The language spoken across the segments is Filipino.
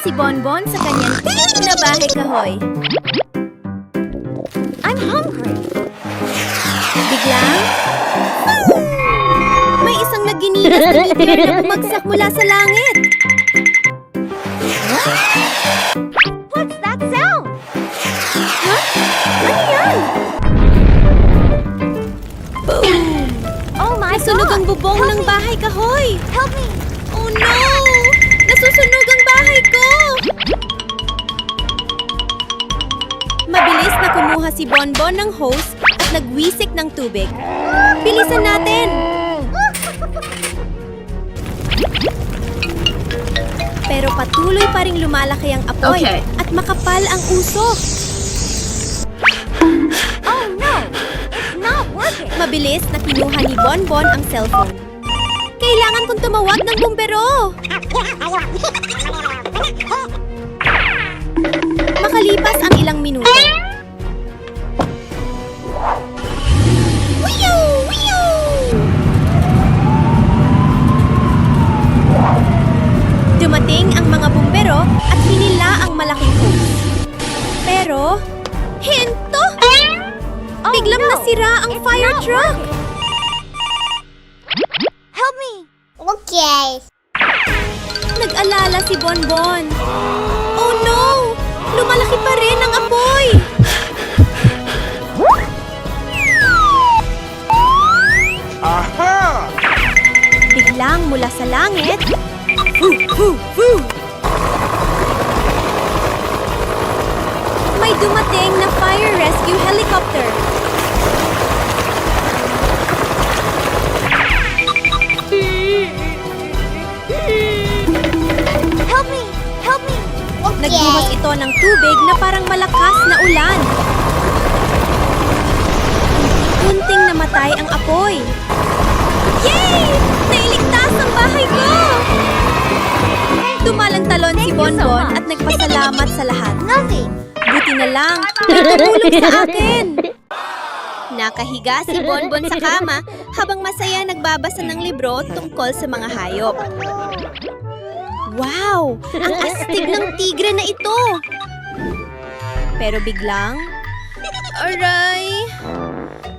si Bonbon sa kanyang pink na bahay kahoy. I'm hungry. Biglang, may isang naginilas na meteor na bumagsak mula sa langit. What's that sound? Huh? Ano yan? Boom! Oh my Nasunog God! ang bubong Help ng me! bahay kahoy! Help me! Oh no! Nasusunog ang bahay ko! Mabilis na kumuha si Bonbon ng hose at nagwisik ng tubig. Bilisan natin! Pero patuloy pa ring lumalaki ang apoy Okay. at makapal ang usok. Oh no! It's not working! Mabilis na kinuha ni Bonbon ang cellphone. Kailangan kong tumawag ng bumbero! Makalipas ang ilang minuto. Wiyo! Wiyo! Dumating ang mga bumbero at hinila ang malaking hose. Pero, hinto! Biglang nasira ang fire truck! Help me! Okay. Nag-alala si Bonbon. Oh no! Lumalaki pa rin ang apoy! Aha! Biglang mula sa langit, Foo! Foo! Foo! May dumating na fire rescue helicopter. Help me! Help me! Nagbuhos ito ng tubig na parang malakas na ulan. Kunting namatay ang apoy. Yay! Nailigtas ang bahay ko! Tumalon-talon si Bonbon at nagpasalamat sa lahat. Nothing! Buti na lang, may tumulong sa akin. Nakahiga si Bonbon sa kama habang masaya nagbabasa ng libro tungkol sa mga hayop. Wow! Ang astig ng tigre na ito! Pero biglang, aray!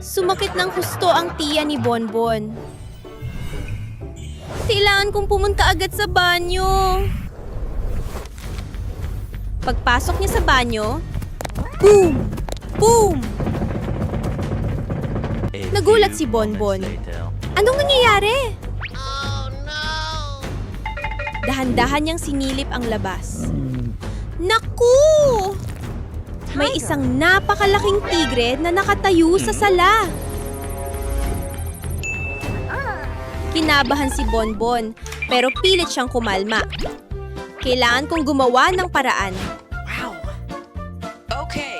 Sumakit ng husto ang tiya ni Bonbon. Kailangan kong pumunta agad sa banyo. Pagpasok niya sa banyo, boom! Boom! Nagulat si Bonbon. Anong nangyayari? Dahan-dahan niyang sinilip ang labas. Naku! May isang napakalaking tigre na nakatayo sa sala. Kinabahan si Bonbon, pero pilit siyang kumalma. Kailangan kong gumawa ng paraan. Wow! Okay!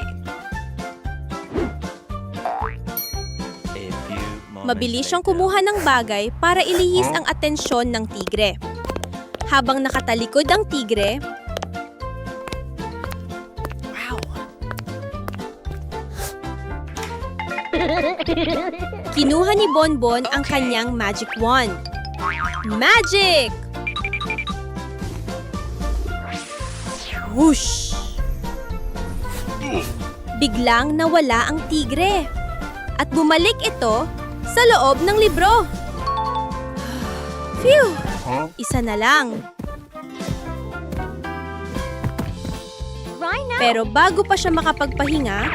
Mabilis siyang kumuha ng bagay para ilihis ang atensyon ng tigre. Habang nakatalikod ang tigre, Wow! kinuha ni Bonbon ang kanyang magic wand. Magic! Whoosh! Biglang nawala ang tigre at bumalik ito sa loob ng libro. Phew! Isa na lang. Right now! Pero bago pa siya makapagpahinga,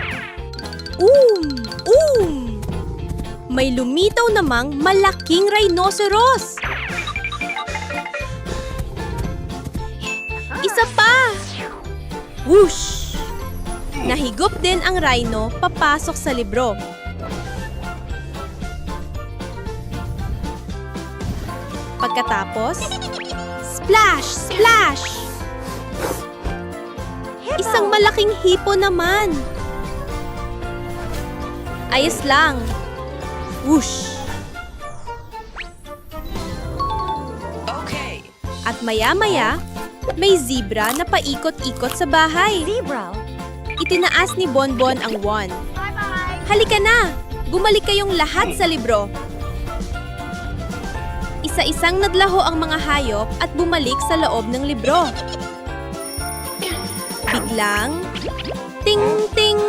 may lumitaw namang malaking rhinoceros. Isa pa! Whoosh! Nahigop din ang rhino papasok sa libro. Pagkatapos, splash! Splash! Isang malaking hipo naman. Ayos lang. Whoosh! Okay! At maya-maya, may zebra na paikot-ikot sa bahay. Zebra! Itinaas ni Bonbon ang wand. Bye-bye! Halika na! Bumalik kayong lahat sa libro. Isa-isang nadlaho ang mga hayop at bumalik sa loob ng libro. Biglang, ting-ting!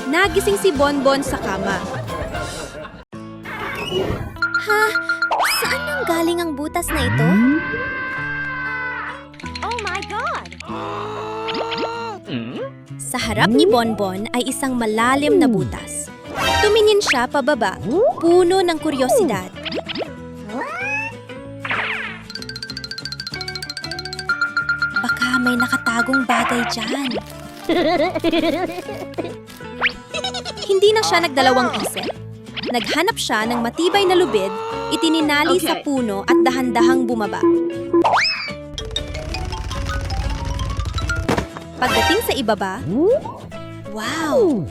Nagising si Bonbon sa kama. Ha? Saan nang galing ang butas na ito? Oh my God! Sa harap ni Bonbon ay isang malalim na butas. Tumingin siya pababa, puno ng kuryosidad. Baka may nakatagong bagay dyan. Hindi na siya nagdalawang isip. Naghanap siya ng matibay na lubid, itininali sa puno at dahan-dahang bumaba. Pagdating sa ibaba, wow!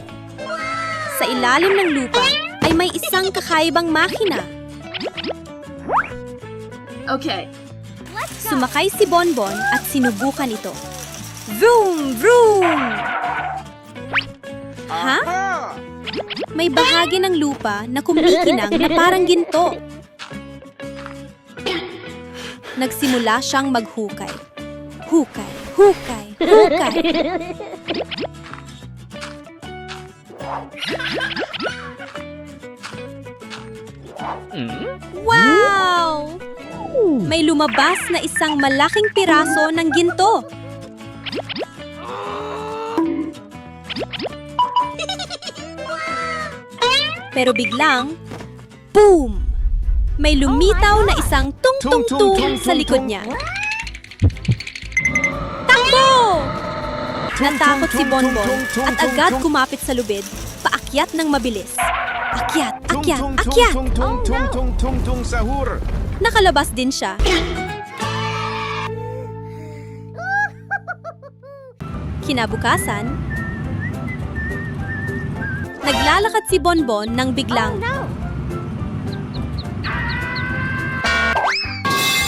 Sa ilalim ng lupa ay may isang kakaibang makina. Sumakay si Bonbon at sinubukan ito. Vroom! Vroom! Ha? May bahagi ng lupa na kumikinang na parang ginto. Nagsimula siyang maghukay. Hukay, hukay, hukay. Wow! May lumabas na isang malaking piraso ng ginto. Pero biglang, boom! May lumitaw na isang tung-tung-tung sa likod niya. Takbo! Natakot si Bonbon at agad kumapit sa lubid, paakyat ng mabilis. Akyat, akyat, akyat! Sahur. Nakalabas din siya. Kinabukasan, naglalakad si Bonbon nang biglang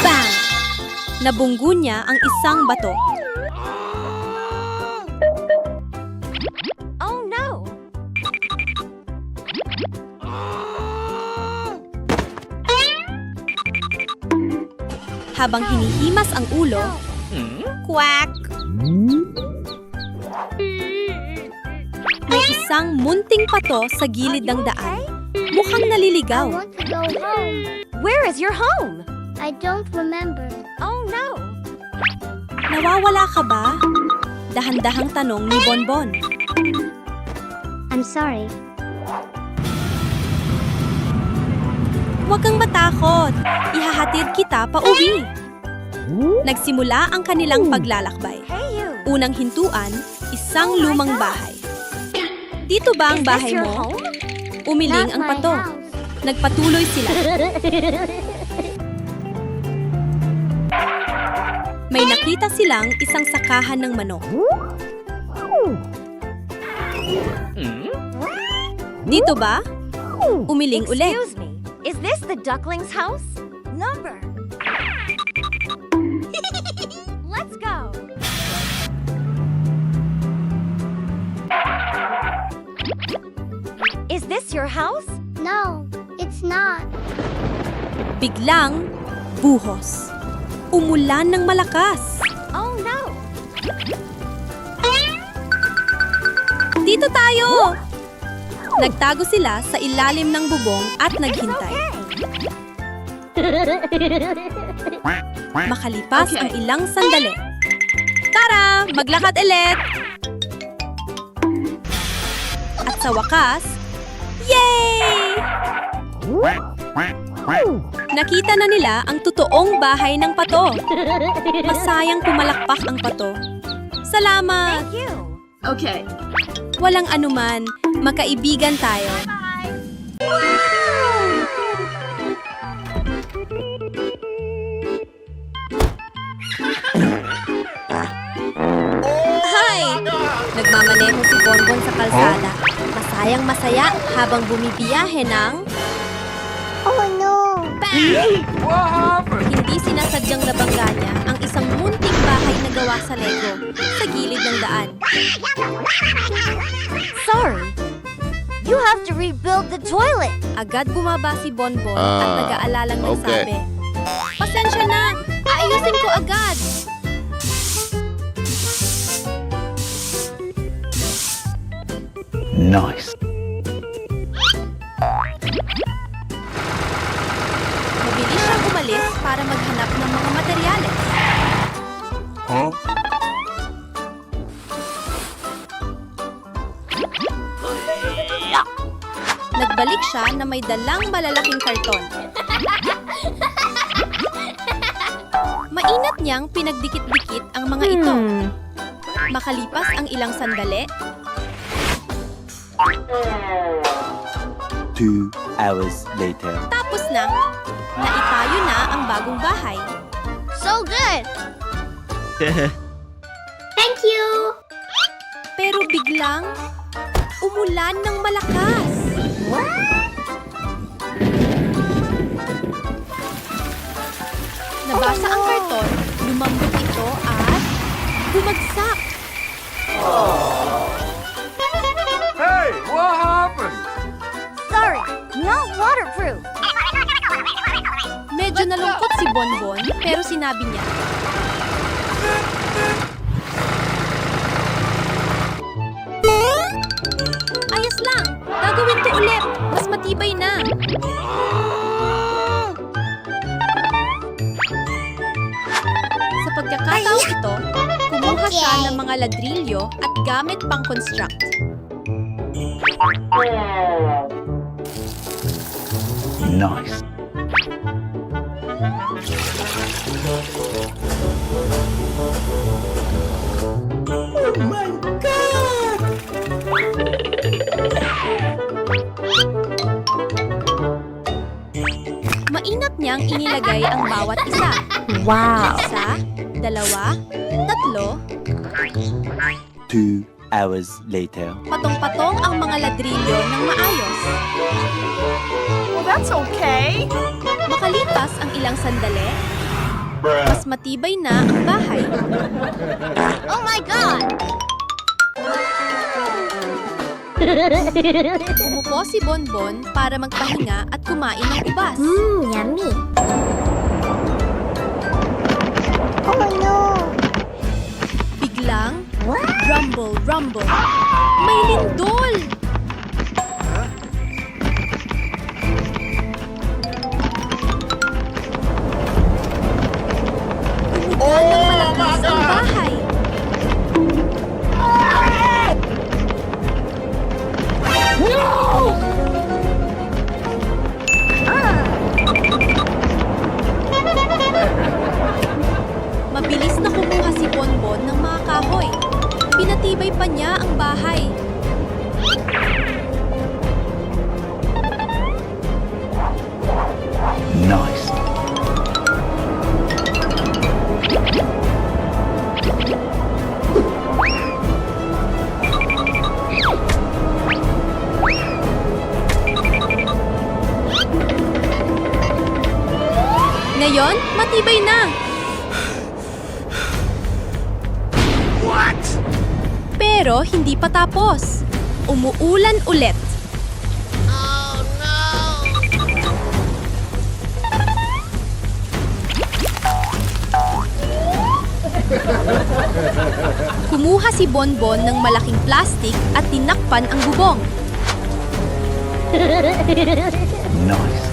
bang! Nabunggo niya ang isang bato. Oh no! Habang hinihimas ang ulo, quack! May isang munting pato sa gilid ng daan. Mukhang naliligaw. I want to go home. Where is your home? I don't remember. Oh no! Nawawala ka ba? Dahan-dahang tanong ni Bonbon. I'm sorry. Huwag kang matakot. Ihahatid kita pa uwi. Nagsimula ang kanilang paglalakbay. Unang hintuan, isang lumang bahay. Dito ba ang bahay mo? Umiling Not ang my pato. house. Nagpatuloy sila. May nakita silang isang sakahan ng manok. Dito ba? Umiling ulit. Excuse me, is this the duckling's house? Number. Let's go. Is this your house? No, it's not. Biglang, buhos. Umulan ng malakas. Oh no. Dito tayo! Nagtago sila sa ilalim ng bubong at naghintay. Makalipas ang ilang sandali. Tara! Maglakad ulit! At sa wakas, yay! Nakita na nila ang totoong bahay ng pato. Masayang pumalakpak ang pato. Salamat! Thank you. Walang anuman, magkaibigan tayo. Hi! Nagmamaneho si Bonbon sa kalsada. Masayang masaya habang bumibiyahe ng... Oh no! Hindi sinasadyang nabangga niya ang isang munting bahay na gawa sa Lego sa gilid ng daan. Sorry. You have to rebuild the toilet. Agad bumaba si Bonbon at nag-aalalang nagsabi, "Pasensya na, aayusin ko agad." Nice. Mabilis siyang umalis para maghanap ng mga materyales. Huh? Nagbalik siya na may dalang malalaking karton. Mainat niyang pinagdikit-dikit ang mga ito. Makalipas ang ilang sandali, 2 hours later. tapos na, naitayo na ang bagong bahay. So good! Thank you! Pero biglang, umulan ng malakas. Nabasa ang karton, lumambot ito at bumagsak. Hey, what happened? Sorry, not waterproof. Medyo nalungkot si Bonbon pero sinabi niya, ayos lang, gagawin ko ulit. Mas matibay na. Sa pagkakataong ito, kumuha siya ng mga ladrilyo at gamit pang construct. Nice. Mainat niyang inilagay ang bawat isa. Wow! Isa, dalawa, tatlo, 2 hours later. patong-patong ang mga ladrilyo ng maayos. Well, that's okay. Makalipas ang ilang sandali, mas matibay na ang bahay. Oh my god! Umupo si Bonbon para magpahinga at kumain ng ubas. Yummy! Oh no! Biglang, rumble, rumble. May lindol! Umulan ng malakas ang bahay. Mabilis na kumuha si Bonbon ng mga kahoy. Pinatibay pa niya ang bahay. Nice. Ngayon, matibay na. What? Pero hindi pa tapos. Umuulan ulit. Kumuha si Bonbon ng malaking plastic at tinakpan ang bubong. Nice.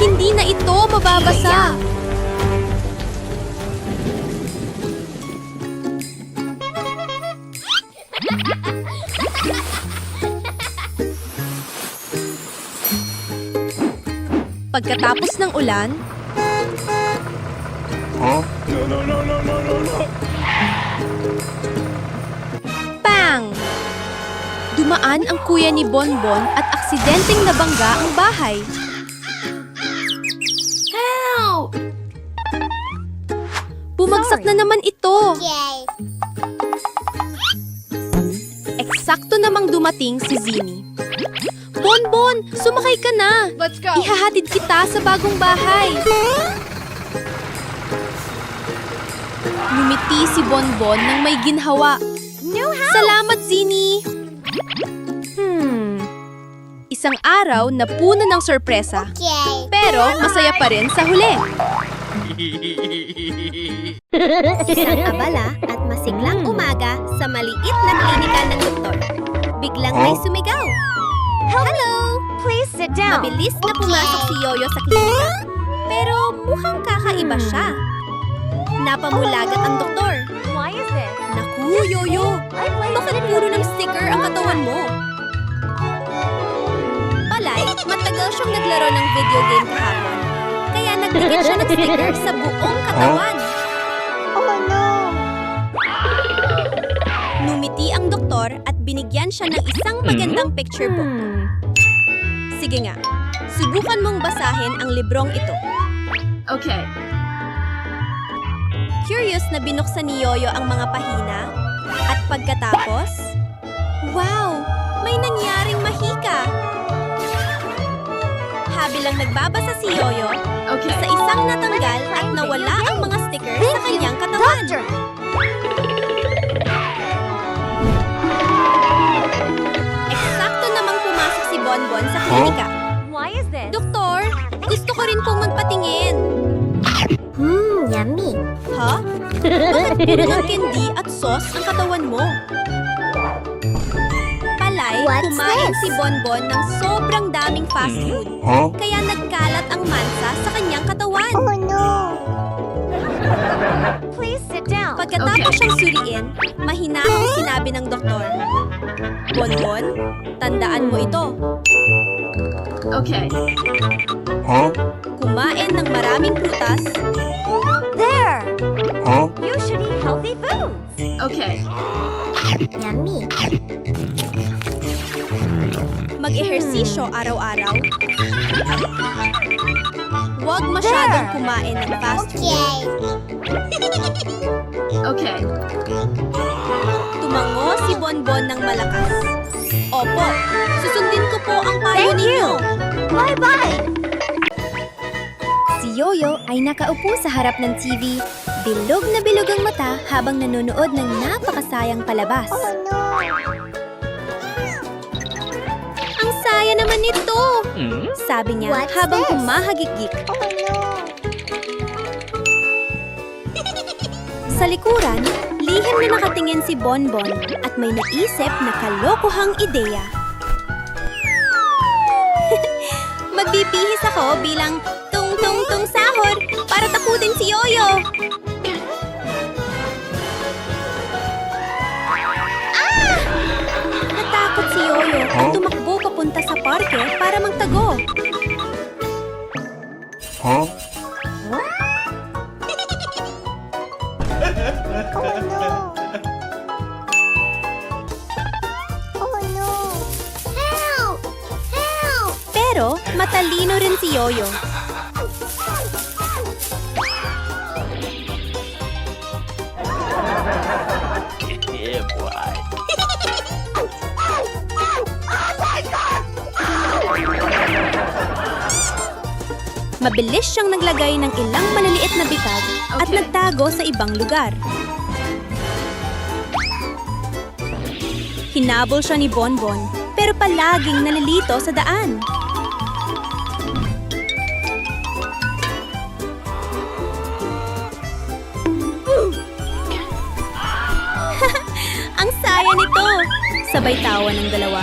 Hindi na ito mababasa. Pagkatapos ng ulan, Huh? No. bang! Dumaan ang kuya ni Bonbon at aksidenteng nabangga ang bahay. Help! Bumagsak na naman ito. Yay! Eksakto namang dumating si Zini. Bonbon, sumakay ka na. Let's go. Ihahatid kita sa bagong bahay. Ngumiti si Bonbon nang may ginhawa. Salamat, Zini! Isang araw na puno ng sorpresa. Yay! Pero masaya pa rin sa huli. Isang abala at masiglang umaga sa maliit na klinika ng doktor. Biglang may sumigaw. Hello! Please sit down. Mabilis na pumasok si Yoyo sa klinika. Pero mukhang kakaiba siya. Napamulagat ang doktor. Why is this? Naku, Yoyo! I played Bakit puro ng sticker ang katawan mo? Palay, matagal siyang naglaro ng video game kahapon. Kaya nagdikit siya ng sticker sa buong katawan. Oh no! Numiti ang doktor at binigyan siya ng isang magandang picture book. Sige nga, subukan mong basahin ang librong ito. Okay. Curious na binuksan ni Yoyo ang mga pahina at pagkatapos, wow! May nangyaring mahika! Habilang nagbabasa si Yoyo, Okay. sa isang natanggal at nawala ang mga sticker sa kanyang katawan. Doctor! Eksakto namang pumasok si Bonbon sa klinika. Why is this? Doktor, gusto ko rin pong magpatingin. Yummy. Ha? Bakit puro ng candy at sauce ang katawan mo? Palay, What's kumain this? si Bonbon ng sobrang daming fast food. Huh? Kaya nagkalat ang mansa sa kanyang katawan. Oh no! Please sit down. Pagkatapos siyang suriin, mahinahong sinabi ng doktor, Bonbon, tandaan mo ito. Okay. Huh? Kumain ng maraming prutas, There! Huh? You should eat healthy foods. Okay. Yummy. mag-ehersisyo araw-araw. Huwag masyadong kumain ng fast food. Okay. Tumango si Bonbon ng malakas. Opo, susundin ko po ang payo Thank ninyo. you. Bye-bye! Si Yoyo ay nakaupo sa harap ng TV. Bilog na bilog ang mata habang nanonood ng napakasayang palabas. Oh no! Ang saya naman nito! Sabi niya What's habang this? humahagik-gik. Oh no! Sa likuran, lihim na nakatingin si Bonbon at may naisip na kalokohang ideya. Magbibihis ako bilang tung-tung-tung sahod para takutin si Yoyo. Ah! Natakot si Yoyo at tumakbo papunta sa parke para magtago. Huh? Oh no! Oh no! Help! Help! Pero matalino rin si Yoyo. Yeah, boy. Mabilis siyang naglagay ng ilang maliliit na bitag at Okay. nagtago sa ibang lugar. Hinabol siya ni Bonbon, pero palaging nalilito sa daan. Ang saya nito! Sabay tawa ng dalawa.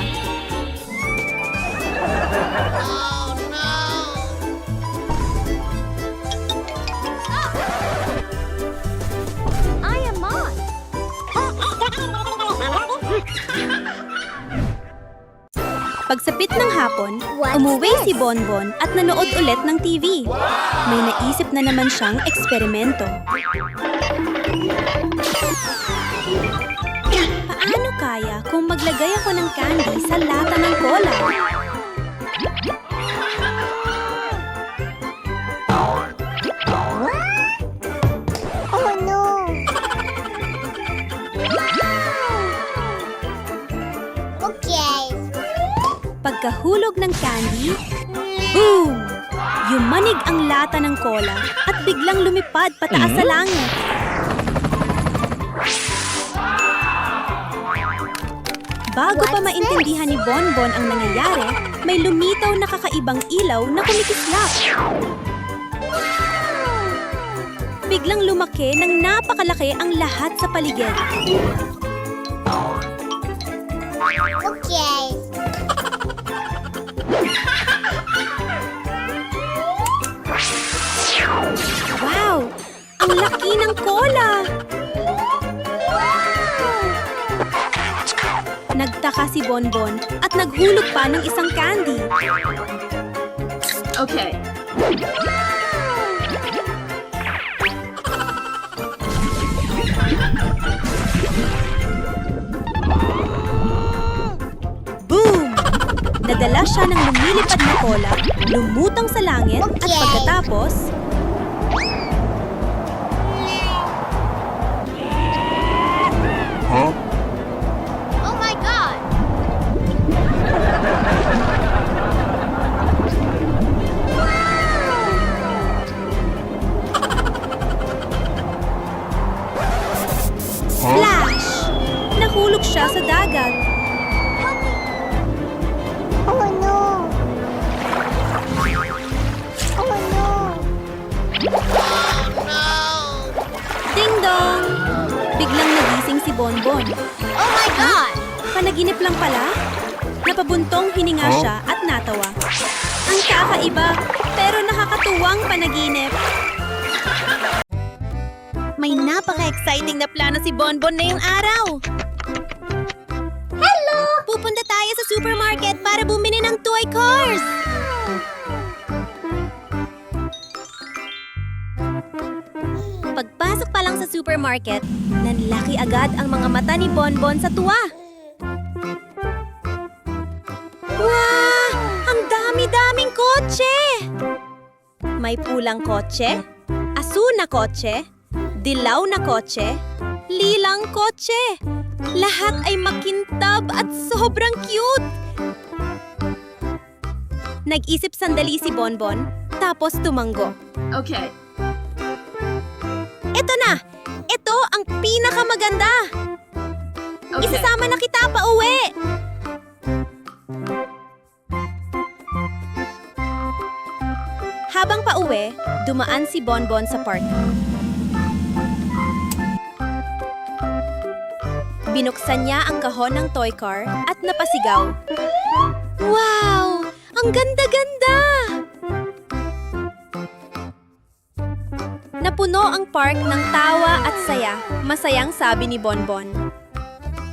I am Mom. Pagsapit ng hapon, What's umuwi this? si Bonbon at nanood ulit ng TV. May naisip na naman siyang eksperimento. Paano kaya kung maglagay ako ng candy sa lata ng cola? Oh no! Okay. Pagkahulog ng candy, boom! Yumanig ang lata ng cola at biglang lumipad pataas sa langit. Bago pa What's maintindihan ni Bonbon ang nangyayari, may lumitaw na kakaibang ilaw na kumikislap. biglang lumaki ng napakalaki ang lahat sa paligid. Okay. Wow! Ang laki ng kola! Nagtaka si Bonbon at naghulog pa ng isang candy. Okay. Boom! Nadala siya ng lumilipad na kola, lumutang sa langit at Okay. pagkatapos, Huh? Oh my god! splash! Nahulog siya sa dagat. Oh no. Oh no. Ding dong! Biglang nagising si Bonbon. Oh my god! Panaginip lang pala? Napabuntong hininga siya at natawa. Ang kakaiba, pero nakakatuwang panaginip. May napaka-exciting na plano si Bonbon ngayong araw. Hello! Pupunta tayo sa supermarket para bumili ng toy cars. Pagpasok pa lang sa supermarket, nanlaki agad ang mga mata ni Bonbon sa tuwa. Wow! Ang dami-daming kotse! May pulang kotse, asul na kotse, dilaw na kotse, lilang kotse. Lahat ay makintab at sobrang cute! Nag-isip sandali si Bonbon, tapos tumanggo. Okay. Ito na! Ito ang pinakamaganda! Okay. Isasama na kita pa uwi! Habang pauwi, dumaan si Bonbon sa park. Binuksan niya ang kahon ng toy car at napasigaw. Wow! Ang ganda-ganda! Napuno ang park ng tawa at saya. Masayang sabi ni Bonbon.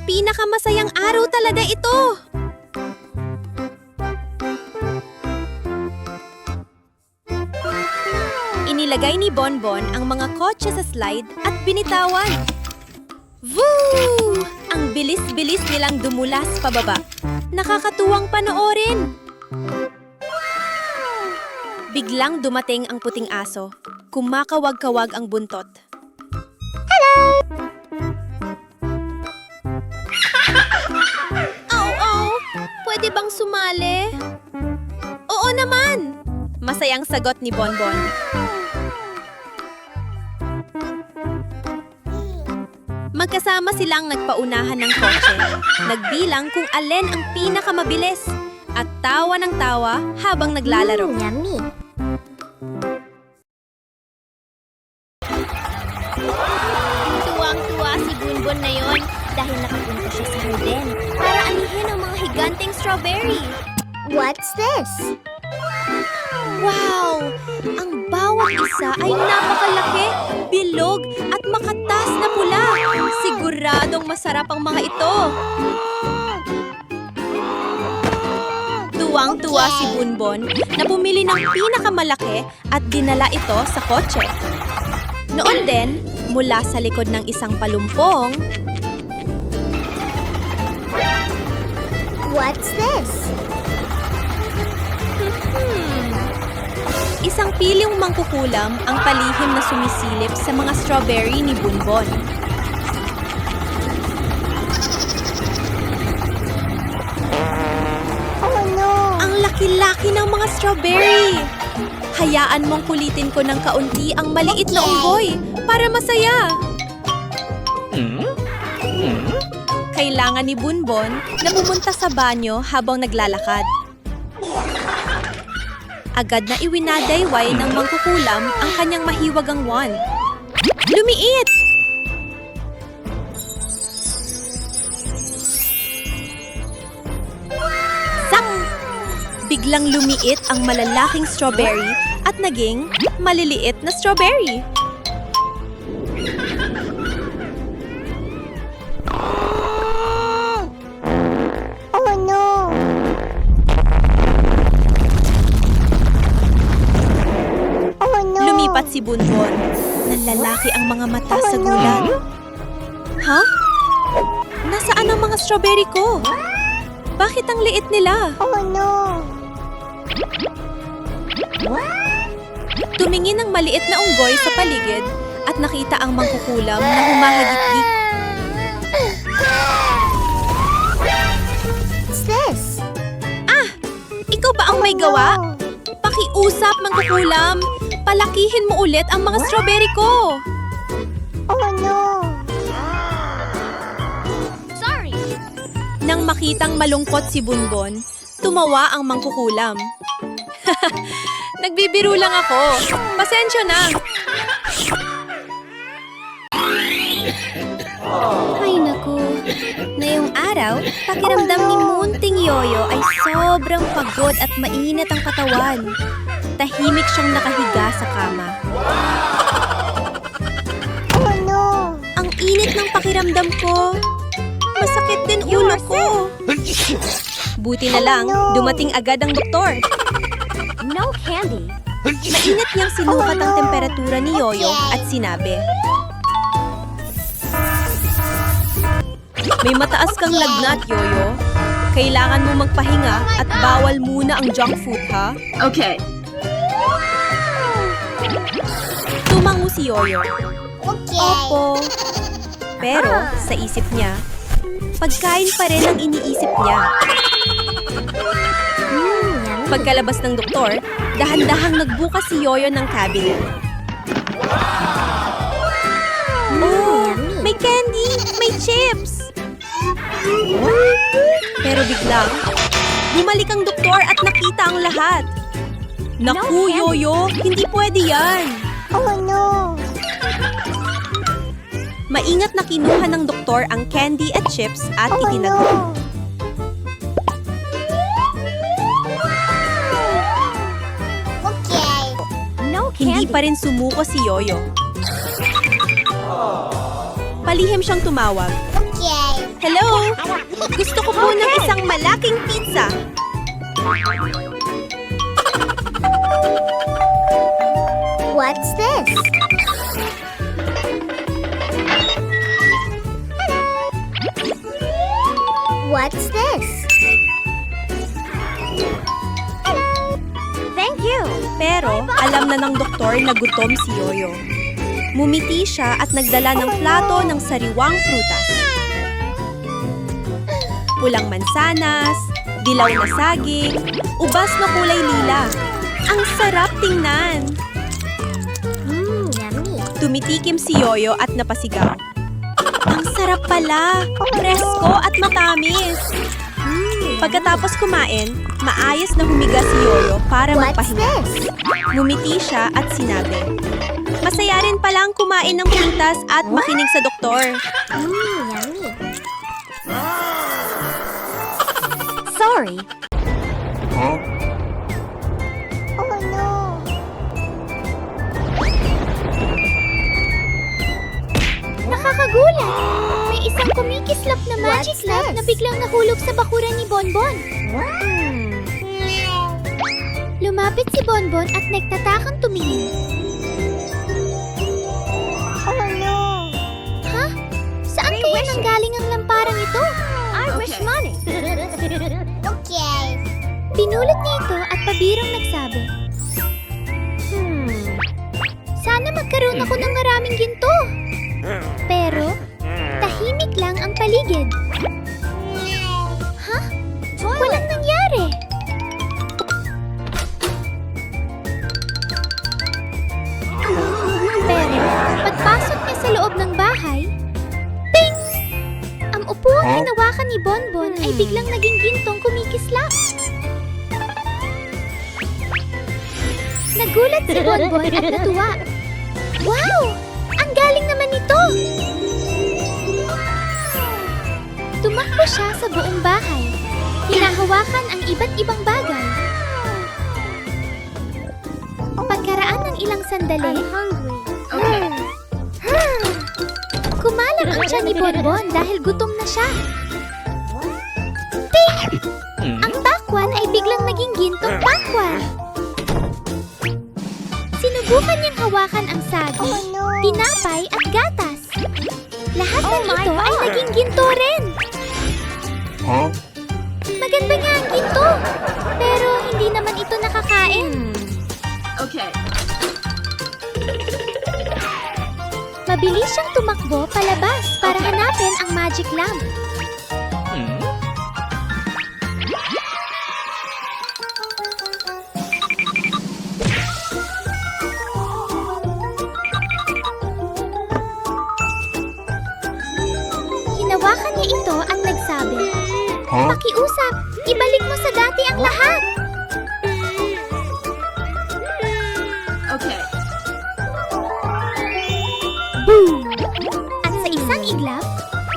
Pinakamasayang araw talaga ito! Inilagay ni Bonbon ang mga kotse sa slide at binitawan. Woo! Ang bilis-bilis nilang dumulas pababa. Nakakatuwang panoorin. Biglang dumating ang puting aso. Kumakawag-kawag ang buntot. Au-au! Pwede bang sumali? Oo naman! Masayang sagot ni Bonbon. Magkasama silang nagpaunahan ng kotse, nagbilang kung alin ang pinakamabilis, at tawa ng tawa habang naglalaro. Yummy. Tuwang-tuwa si Bonbon na yon dahil nakapunta siya sa hardin para anihin ang mga higanteng strawberry. What's this? Wow! Ang bawat isa ay napakalaki, bilog at makatas na pula. Siguradong masarap ang mga ito. Tuwang-tuwa si Bonbon na bumili ng pinakamalaki at dinala ito sa kotse. Noon din, mula sa likod ng isang palumpong, What's this? isang pilyong mangkukulam ang palihim na sumisilip sa mga strawberry ni Bonbon. Oh no. Ang laki-laki ng mga strawberry! Hayaan mong kulitin ko ng kaunti ang maliit na unggoy para masaya. Kailangan ni Bonbon na pumunta sa banyo habang naglalakad. Agad na iwinadayway ng mangkukulam ang kanyang mahiwagang wand. Lumiit! Sak! Biglang lumiit ang malalaking strawberry at naging maliliit na strawberry. Oh no! Oh no! Lumipat si Bunbon. Nanlalaki ang mga mata sa gulat. Ha? Nasaan ang mga strawberry ko? Bakit ang liit nila? Oh no! Tumingin ang maliit na unggoy sa paligid at nakita ang mangkukulam na humahagik-gik. What's this? Ikaw ba ang may gawa? Pakiusap, mangkukulam. Palakihin mo ulit ang mga strawberry ko. Oh no! Sorry. Nang makitang malungkot si Bunbon, tumawa ang mangkukulam. Nagbibiro lang ako. Pasensya na. Ay naku. Ngayong araw, pakiramdam ni Munting Yoyo ay sobrang pagod at mainit ang katawan. Tahimik siyang nakahiga sa kama. Oh no! Ang init ng pakiramdam ko. Masakit din ulo ko. Buti na lang, dumating agad ang doktor. No candy. Mainit niyang sinukat ang temperatura ni Yoyo at sinabi, "May mataas kang lagnat, Yoyo. Kailangan mo magpahinga at bawal muna ang junk food, ha?" Okay. Tumango si Yoyo. Okay. Opo. Pero sa isip niya, pagkain pa rin ang iniisip niya. Pagkalabas ng doktor, dahan-dahang nagbukas si Yoyo ng cabinet. Oh, may candy! May chips! Pero biglang, bumalik ang doktor at nakita ang lahat. Naku, Yoyo! Hindi pwede yan! Oh no! Maingat na kinuha ng doktor ang candy at chips at Oh itinago. no! Okay. No Hindi candy. pa rin sumuko si Yoyo. Palihim siyang tumawag. Okay. Hello? Gusto ko po ng isang malaking pizza. What's this? What's this? Thank you. Pero alam na ng doktor na gutom si Yoyo. Mumiti siya at nagdala ng plato ng sariwang prutas. Pulang mansanas, dilaw na saging, ubas na kulay lila. Ang sarap tingnan! Yummy. Tumitikim si Yoyo at napasigaw. Ang sarap pala! Presko at matamis! Pagkatapos kumain, maayos na humiga si Yoyo para What's magpahinga. this? Ngumiti siya at sinabi, "Masaya rin palang kumain ng prutas at makinig sa doktor." Yummy. Sorry. Huh? Oh no! Nakakagulat! May isang kumikislap na magic What's lamp this? na biglang nahulog sa bakuran ni Bonbon. Lumapit si Bonbon at nagtatakang tumingin. Oh no! Ha? Saan kaya nanggaling ang lamparang ito? I wish money. Okay. Pinulot niya ito at pabirang nagsabi, Sana magkaroon ako ng maraming ginto. Pero, tahimik lang ang paligid. Ha? Walang nangyari. Pero, pagpasok niya sa loob ng bahay, ping! Ang upuang Huh? hinawakan ni Bonbon ay biglang naging gintong kumikislap. Nagulat si Bonbon at natuwa. Wow! Ang galing iba't ibang bagay. Pagkaraan ng ilang sandali, Okay. kumalam ang tiyan ni Bonbon dahil gutom na siya. Ting! Ang pakwan ay biglang naging gintong pakwan. Sinubukan niyang hawakan ang saging, tinapay at gatas. Lahat ng ito ay naging ginto rin. Huh? Maganda nga ang ginto, pero hindi naman ito nakakain. Okay. Mabilis siyang tumakbo palabas para hanapin ang magic lamp. Hinawakan niya ito at nagsabi, Huh? "Pakiusap, ibalik mo sa dati ang lahat." Okay. At sa isang iglap,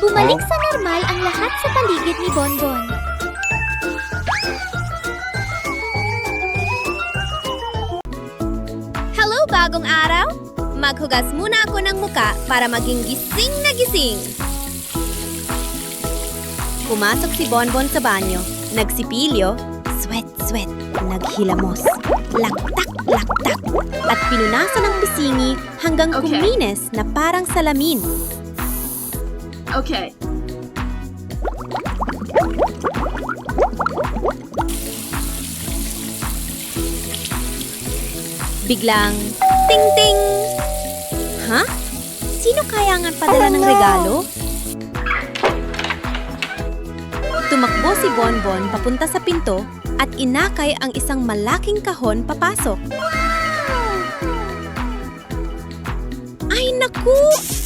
bumalik sa normal ang lahat sa paligid ni Bonbon. Hello, bagong araw! Maghugas muna ako ng muka para maging gising na gising. Pumasok si Bonbon sa banyo, nagsipilyo, sweat, naghilamos, laktak, at pinunasan ng pisngi hanggang Okay. kuminis na parang salamin. Okay. Biglang, ting-ting! Ha? Sino kaya nga padala ng regalo? Tumakbo si Bonbon papunta sa pinto at inakay ang isang malaking kahon papasok. Ay naku!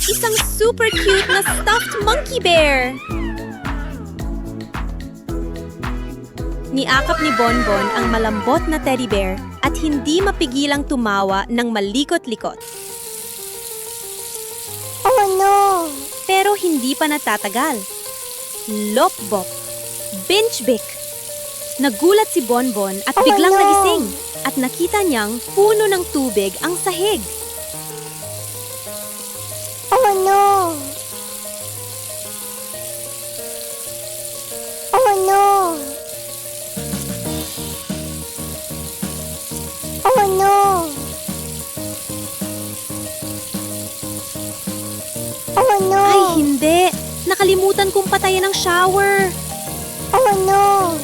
Isang super cute na stuffed monkey bear! Niakap ni Bonbon ang malambot na teddy bear at hindi mapigilang tumawa ng malikot-likot. Oh no! Pero hindi pa natatagal. Lopbop, binchbik. Nagulat si Bonbon at biglang no! nagising at nakita niyang puno ng tubig ang sahig. Oh no! Oh no! Oh no! Oh no! Ay, hindi! Nakalimutan kong patayin ang shower! Oh no!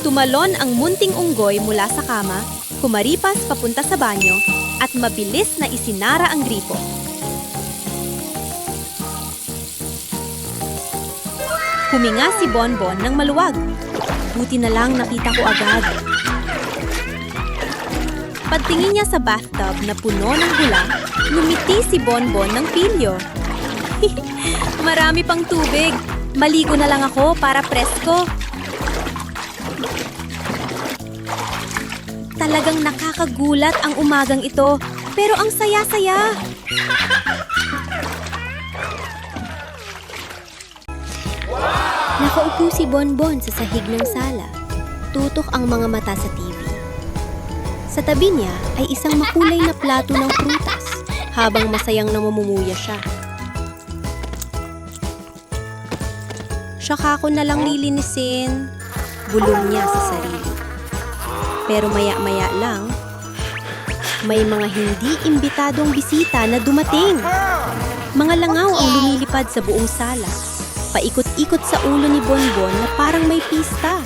Tumalon ang munting unggoy mula sa kama, kumaripas papunta sa banyo, at mabilis na isinara ang gripo. Huminga si Bonbon ng maluwag. Buti na lang nakita ko agad. Pagtingin niya sa bathtub na puno ng hula, ngumiti si Bonbon ng pilyo. Marami pang tubig. Maligo na lang ako para presko. Talagang nakakagulat ang umagang ito, pero ang saya-saya. Nakaupo si Bonbon sa sahig ng sala. Tutok ang mga mata sa TV. Sa tabi niya ay isang makulay na plato ng prutas, habang masayang namumumuya siya. Saka ko na lang lilinisin, bulong niya sa sarili. Pero maya-maya lang, may mga hindi imbitadong bisita na dumating. Mga langaw ang lumilipad sa buong sala. Paikot-ikot sa ulo ni Bonbon na parang may pista.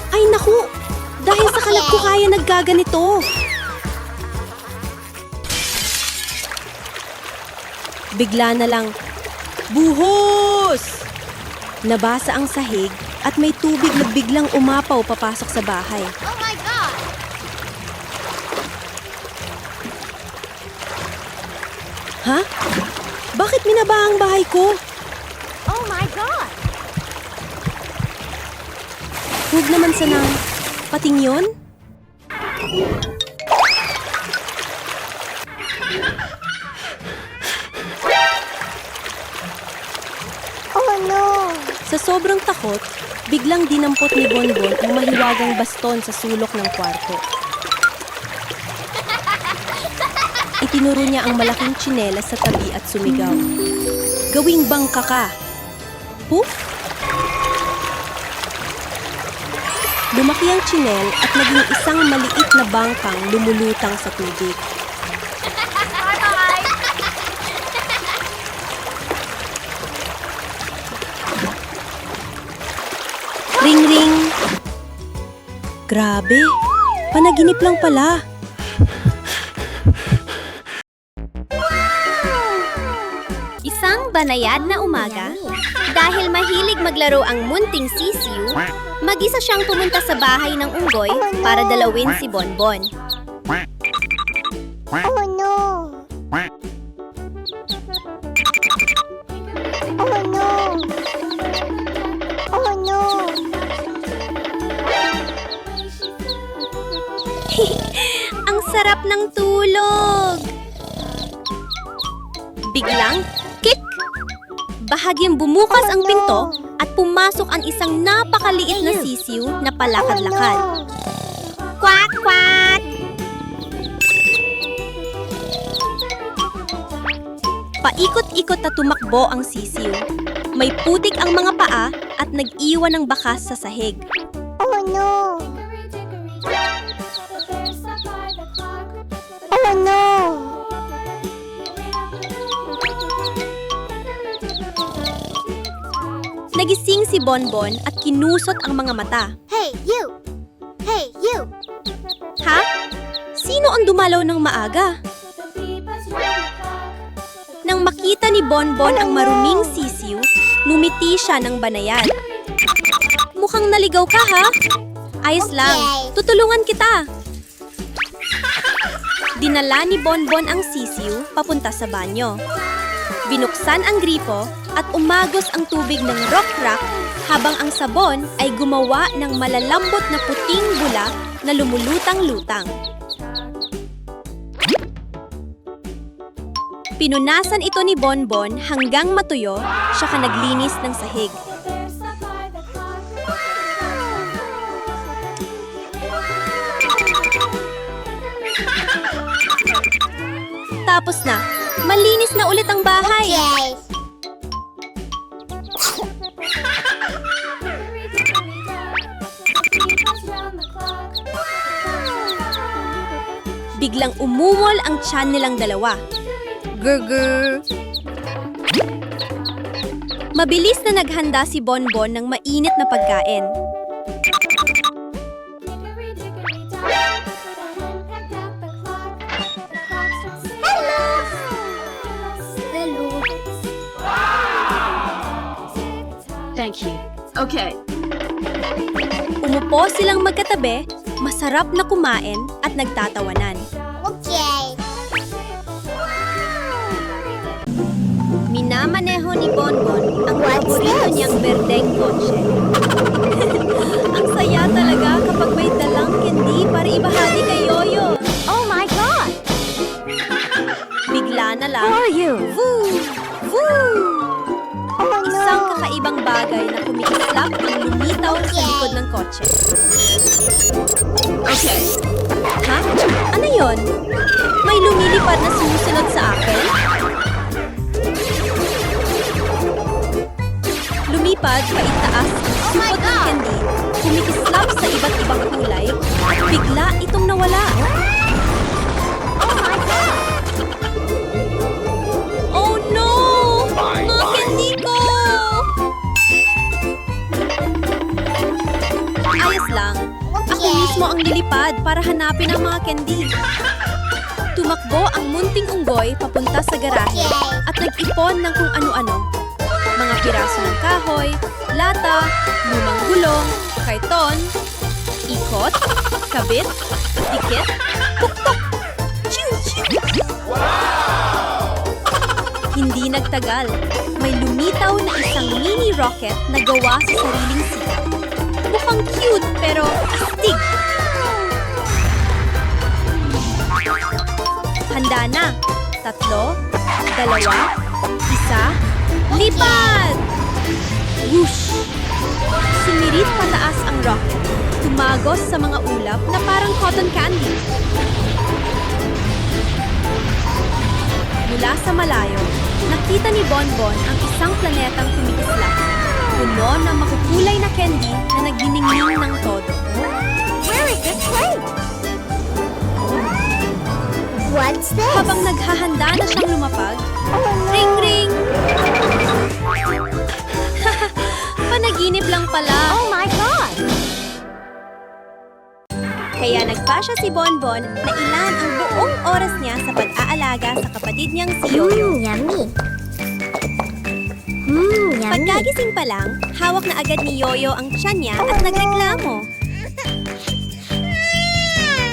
Ay naku! Dahil sa kalat ko kaya naggaganito. Bigla na lang, buhos! Nabasa ang sahig at may tubig na biglang umapaw papasok sa bahay. Oh my God! Ha? Bakit minaba ang bahay ko? Oh my God! Huwag naman sanang pating yun? Oh no! sobrang takot, biglang dinampot ni Bonbon ang mahiwagang baston sa sulok ng kwarto. Itinuro niya ang malaking tsinelas sa tabi at sumigaw. Gawing bangka ka! Poof! Lumaki ang tsinel at naging isang maliit na bangkang lumulutang sa tubig. Ring ring! Grabe! Panaginip lang pala! Isang banayad na umaga, dahil mahilig maglaro ang munting sisiu, mag-isa siyang pumunta sa bahay ng unggoy para dalawin si Bonbon. Oh no! Oh no! Oh no! Ang sarap ng tulog! Biglang, kik! Bahagyang bumukas ang pinto at pumasok ang isang napakaliit na sisiw na palakad-lakad. Kwak! Kwak! Paikot-ikot na tumakbo ang sisiw. May putik ang mga paa at nag-iwan ng bakas sa sahig. Oh no! Oh no! Nagising si Bonbon at kinusot ang mga mata. Hey, you! Hey, you! Ha? Sino ang dumalaw ng maaga? Nang makita ni Bonbon ang maruming sisiw, ngumiti siya ng banayad. Mukhang naligaw ka, ha? Ayos lang, tutulungan kita. Dinala ni Bonbon ang sisiw papunta sa banyo. Binuksan ang gripo at umagos ang tubig ng rock-rock habang ang sabon ay gumawa ng malalambot na puting bula na lumulutang-lutang. Pinunasan ito ni Bonbon hanggang matuyo, siya ka naglinis ng sahig. Tapos na, malinis na ulit ang bahay. Yay! Biglang umungol ang tiyan nilang dalawa. Gurgur! Mabilis na naghanda si Bonbon ng mainit na pagkain. Thank you. Okay. Umupo silang magkatabi, masarap na kumain at nagtatawanan. Okay! Minamaneho ni Bonbon ang paborito niyang berdeng kotse. Ang saya talaga kapag may dalang candy para ibahagi kay Yoyo. Oh my God! Bigla na lang, Who are you? Woo! Woo! Oh no! Isang kakaibang bagay na kumikislap ang lumitaw sa likod ng kotse. Okay. Ha? Ano yon? May lumilipad na sumusunod sa akin? Lumipad paitaas ang supot ng candy, kumikislap sa iba't ibang kulay, at bigla itong nawala. Oh no! Mga candy ko! Ayos lang. Ako mismo ang lilipad para hanapin ang mga candy. Tumakbo ang munting unggoy papunta sa garahe at nag-ipon ng kung ano-ano. Mga piraso ng kahoy, lata, lumang gulong, karton, ikot, kabit, dikit, pukpok, chiu, chiu. Hindi nagtagal, may lumitaw na isang mini rocket na gawa sa sariling sikap. Mukhang cute pero astig. Handa na. 3, 2, 1, lipad! Whoosh! Sumirit pataas ang rocket. Tumagos sa mga ulap na parang cotton candy. Mula sa malayo, nakita ni Bonbon ang isang planetang kumikislap. Puno ng makukulay na candy na nagdiningning ng todo. Where is this place? What's this? Habang naghahanda na siyang lumapag, ring ring! Panaginip lang pala. Oh my God! Kaya nagpasya si Bonbon na ilan ang buong oras niya sa pag-aalaga sa kapatid niyang si Yoyo. Yummy. Yummy. Pagkagising pa lang, hawak na agad ni Yoyo ang tiyan niya at nagreklamo.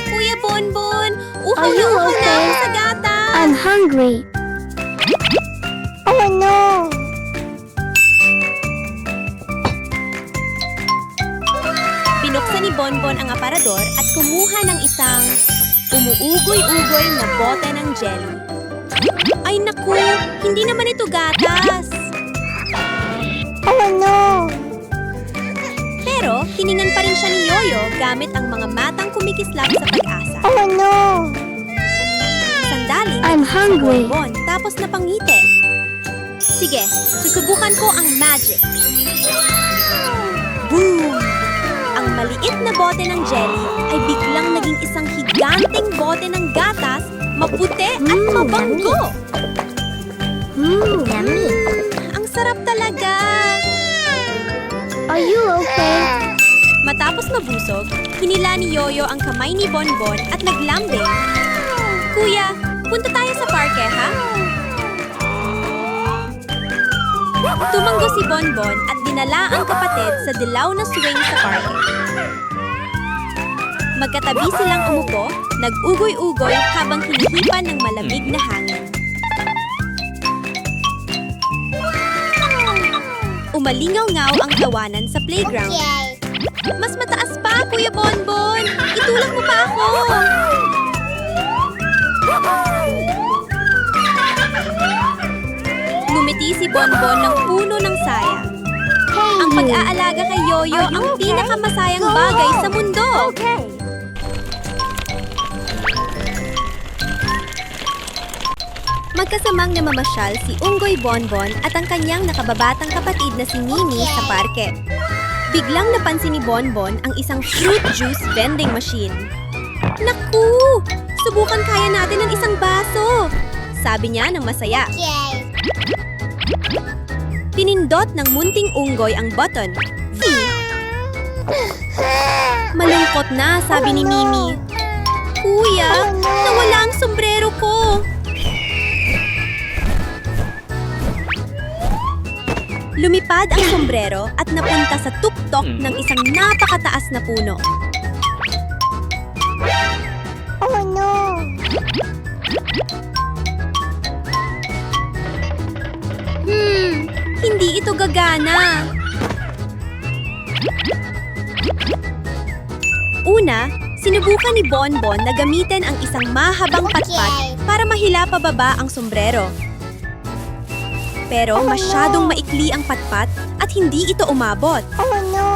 Kuya Bonbon, uhaw Are na you uhaw na okay? ako sa gatas! I'm hungry. Oh no! Binuksan ni Bonbon ang aparador at kumuha ng isang umuugoy-ugoy na bote ng jelly. Ay naku, hindi naman ito gatas! Oh no! Pero tiningan pa rin siya ni Yoyo gamit ang mga matang kumikislap sa pag-asa. Oh no! Sandaling I'm si hungry. Bonbon tapos napangiti. Sige, susubukan ko ang magic. Boom! Ang maliit na bote ng jelly ay biglang naging isang higanting bote ng gatas, maputi at mabanggo. Yummy. Ang sarap talaga! Are you okay? Matapos mabusog, hinila ni Yoyo ang kamay ni Bonbon at naglambing. Kuya, punta tayo sa parke, ha? Tumanggo si Bonbon at dinala ang kapatid sa dilaw na swing sa parke. Magkatabi silang umupo, nag-ugoy-ugoy habang hinihipan ng malamig na hangin. Umalingaw-ngaw ang tawanan sa playground. Yay! Mas mataas pa, Kuya Bonbon! Itulak mo pa ako! Ngumiti si Bonbon ng puno ng saya. Hey, Ang you. pag-aalaga kay Yoyo Are you ang okay? pinakamasayang Go bagay on. sa mundo. Okay. Magkasamang namamasyal si Unggoy Bonbon at ang kanyang nakababatang kapatid na si Mimi sa parke. Biglang napansin ni Bonbon ang isang fruit juice vending machine. Naku! Subukan kaya natin ng isang baso! Sabi niya ng masaya. Yay! Pinindot ng munting unggoy ang button. Malungkot na, sabi ni Mimi. Kuya, nawala ang sombrero ko! Lumipad ang sombrero at napunta sa tuktok ng isang napakataas na puno. Oh no! Hindi ito gagana. Una, sinubukan ni Bonbon na gamitin ang isang mahabang patpat para mahila pababa ang sombrero. Pero masyadong maikli ang patpat at hindi ito umabot. Oh no!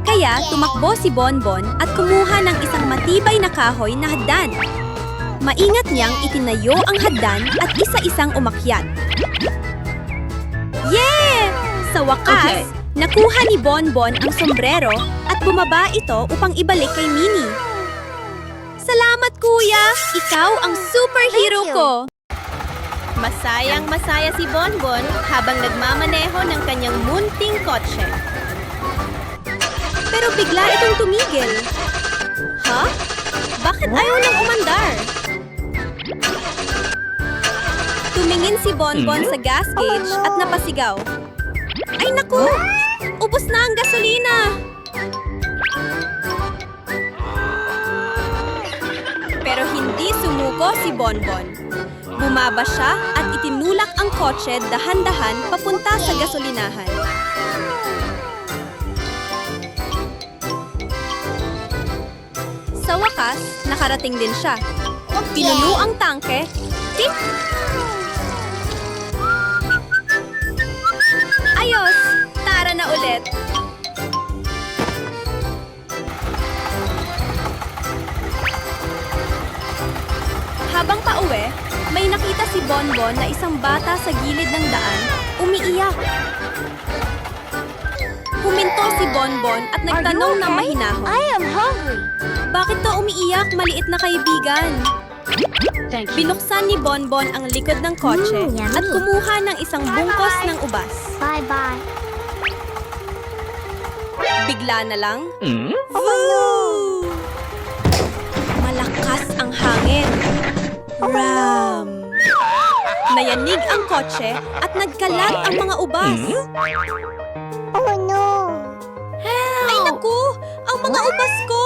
Kaya tumakbo si Bonbon at kumuha ng isang matibay na kahoy na hagdan. Maingat niyang itinayo ang hagdan at isa-isang umakyat. Yeah! Sa wakas, Okay. nakuha ni Bonbon ang sombrero at bumaba ito upang ibalik kay Minnie. Salamat, Kuya! Ikaw ang superhero Thank you. ko! Masayang masaya si Bonbon habang nagmamaneho ng kanyang munting kotse. Pero bigla itong tumigil. Ha? Bakit ayaw nang umandar? Tumingin si Bonbon sa gas gauge at napasigaw. Ay naku! Ubos na ang gasolina! Pero hindi sumuko si Bonbon. Bumaba siya at itinulak ang kotse dahan-dahan papunta sa gasolinahan. Sa wakas, nakarating din siya. Pinuno ang tangke. Tip! Ayos! Tara na ulit! Habang pauwi, may nakita si Bonbon na isang bata sa gilid ng daan, umiiyak. Huminto si Bonbon at nagtanong ng mahinahon. I am hungry. Bakit to umiiyak, maliit na kaibigan? Thank you. Binuksan ni Bonbon ang likod ng kotse yummy. at kumuha ng isang bungkos ng ubas. Bye-bye. Bigla na lang, Hmm? Woo! Malakas ang hangin. Ram! Nayanig ang kotse at nagkalat ang mga ubas. Oh no. Ay naku! Ang mga ubas ko!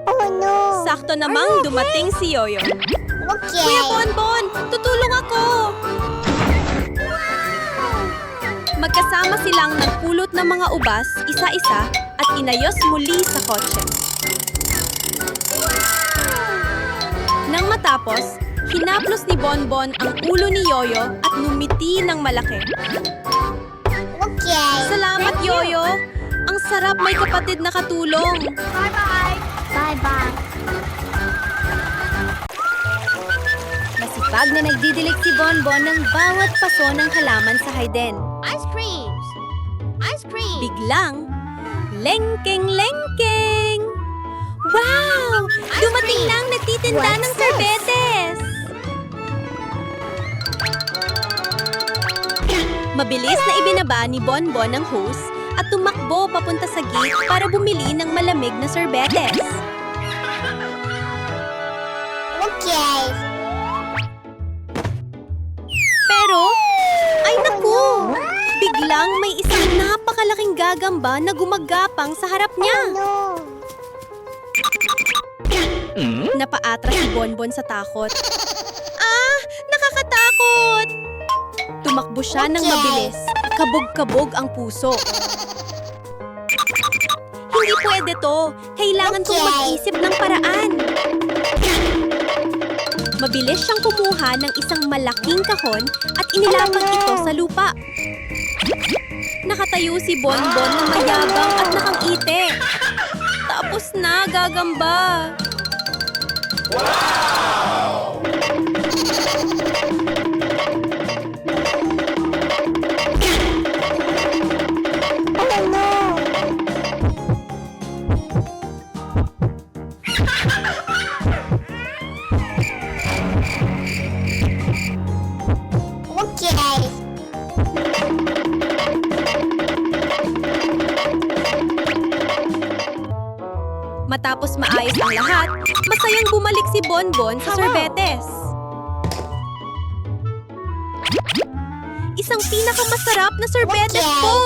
Oh no. Sakto namang dumating si Yoyo. Okay. Kuya Bonbon, tutulong ako! Magkasama silang nagpulot ng mga ubas, isa-isa, at inayos muli sa kotse. Nang matapos, hinaplos ni Bonbon ang ulo ni Yoyo at numiti ng malaki. Okay. Salamat, Yoyo! Ang sarap may kapatid na katulong! Bye-bye. Bye-bye. Masipag na nagdidilig si Bonbon ng bawat paso ng halaman sa Hayden. Ice creams. Ice cream. Biglang, lengkeng-lengkeng! Wow! Dumating na ang nagtitinda What's ng this? sorbetes! Mabilis na ibinaba ni Bonbon ang hose at tumakbo papunta sa gate para bumili ng malamig na sorbetes. Okay. Pero, ay naku! Biglang may isang napakalaking gagamba na gumagapang sa harap niya. No. Napaatras si Bonbon sa takot. Ah! Nakakatakot! Tumakbo siya ng Okay. mabilis. Kabog-kabog ang puso. Hindi pwede to. Kailangan kong Okay. mag-isip ng paraan. Mabilis siyang kumuha ng isang malaking kahon at inilapag ito sa lupa. Nakatayo si Bonbon na mayabang at nakangiti. Tapos na, gagamba. Oh no. Okay. Matapos maayos ang lahat, masayang bumalik si Bonbon sa sorbetes. Isang pinakamasarap na sorbetes Okay. po!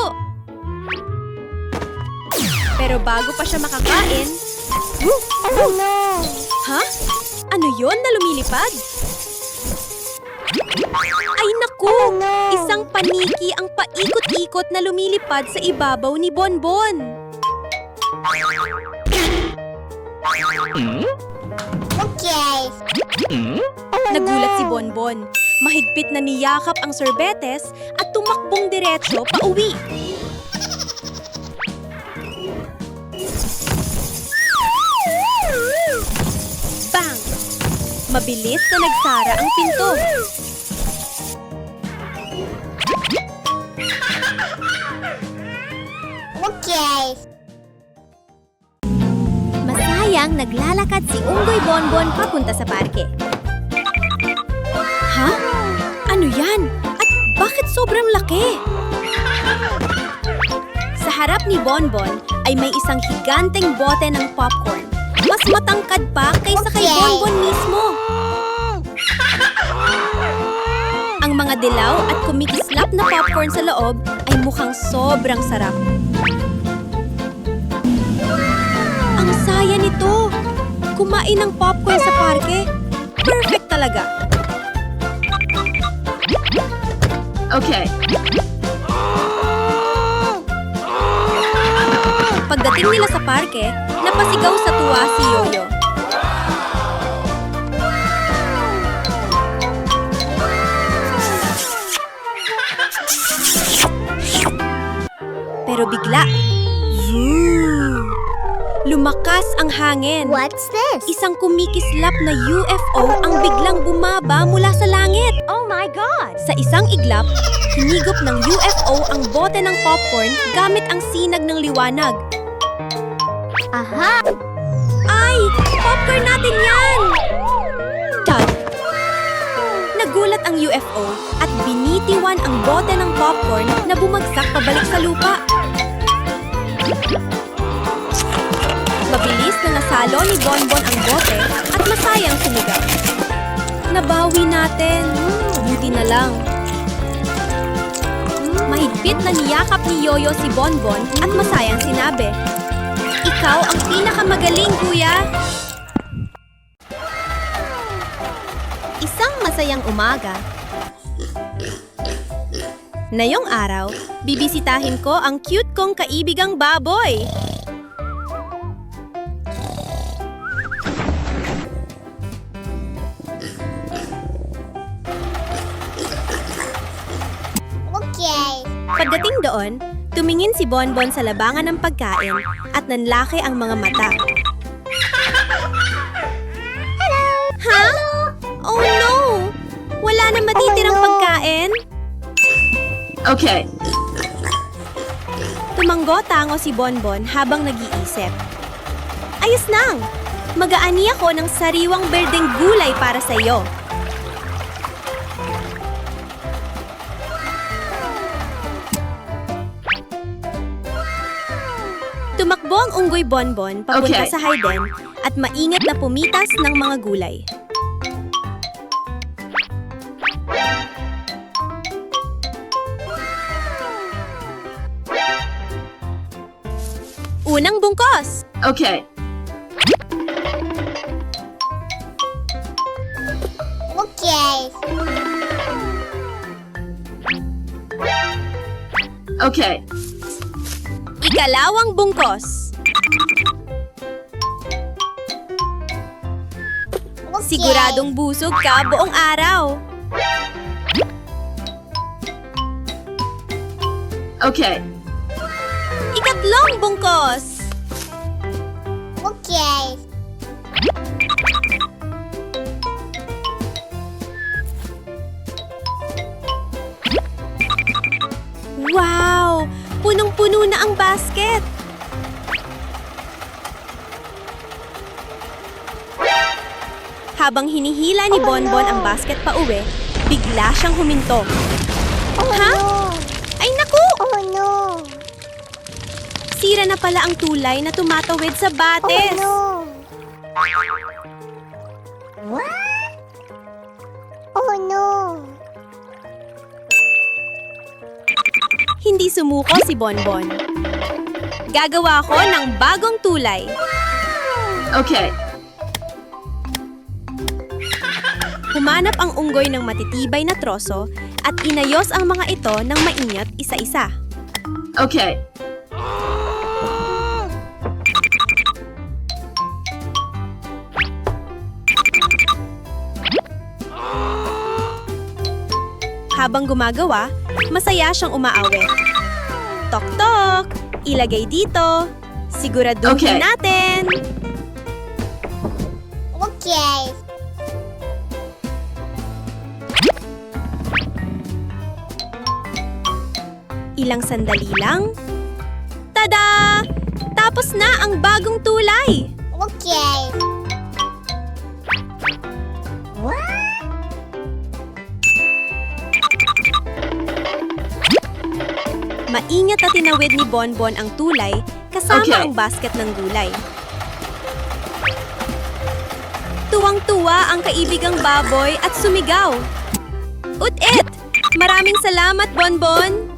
Pero bago pa siya makakain, Oh no. ha? Ano yon na lumilipad? Ay naku! no. Isang paniki ang paikot-ikot na lumilipad sa ibabaw ni Bonbon. Okay. Nagulat si Bonbon. Mahigpit na niyakap ang sorbetes at tumakbong diretso pa uwi. Bang! Mabilis na nagsara ang pinto. Okay. Masayang naglalakad si Unggoy Bonbon papunta sa parke. Ha? Ano yan? At bakit sobrang laki? Sa harap ni Bonbon ay may isang higanteng bote ng popcorn. Mas matangkad pa kaysa kay Okay. Bonbon mismo. Ang mga dilaw at kumikislap na popcorn sa loob ay mukhang sobrang sarap. Ang saya nito! Kumain ng popcorn sa parke. Perfect talaga. Okay. Pagdating nila sa parke, napasigaw sa tuwa si Yoyo. Pero bigla, zoom! Lumakas ang hangin. What's this? Isang kumikislap na UFO ang biglang bumaba mula sa langit. Oh my God! Sa isang iglap, hinigop ng UFO ang bote ng popcorn gamit ang sinag ng liwanag. Aha! Ay! Popcorn natin yan! Tag! Nagulat ang UFO at binitiwan ang bote ng popcorn na bumagsak pabalik sa lupa. Mabilis na nasalo ni Bonbon ang bote at masayang sumigaw. Nabawi natin. Buti na lang. Mahigpit na niyakap ni Yoyo si Bonbon at masayang sinabi, "Ikaw ang pinakamagaling, kuya!" Isang masayang umaga. Ngayong araw, bibisitahin ko ang cute kong kaibigang baboy. Okay. Pagdating doon, tumingin si Bonbon sa labangan ng pagkain at nanlaki ang mga mata. Ha? Oh no! Wala na matitirang pagkain? Okay. Tumanggo-tango si Bonbon habang nag-iisip. Ayos nang! Mag-aani ako ng sariwang berdeng gulay para sa iyo. Tumakbo ang unggoy Bonbon papunta Okay. sa Hayden at maingat na pumitas ng mga gulay. Unang bungkos! Okay. Okay. Okay. Ikalawang bungkos. Siguradong busog ka buong araw. Okay. Ikatlong bungkos. Okay. Wow! Punong-puno na ang basket. Habang hinihila ni Bonbon ang basket pa uwi, bigla siyang huminto. Ha? Ay naku! Oh no! Sira na pala ang tulay na tumatawid sa bates. Oh no! What? Oh no! Hindi sumuko si Bonbon. Gagawa ko ng bagong tulay. Okay. Humanap ang unggoy ng matitibay na troso at inayos ang mga ito ng maingat isa-isa. Okay. Habang gumagawa, masaya siyang umaawit. Tok-tok! Ilagay dito. Siguraduhin Okay. natin. Okay. Ilang sandali lang. Tada! Tapos na ang bagong tulay! Okay. Maingat na tinawid ni Bonbon ang tulay kasama Okay. ang basket ng gulay. Tuwang-tuwa ang kaibigang baboy at sumigaw. Ut-it! Maraming salamat, Bonbon!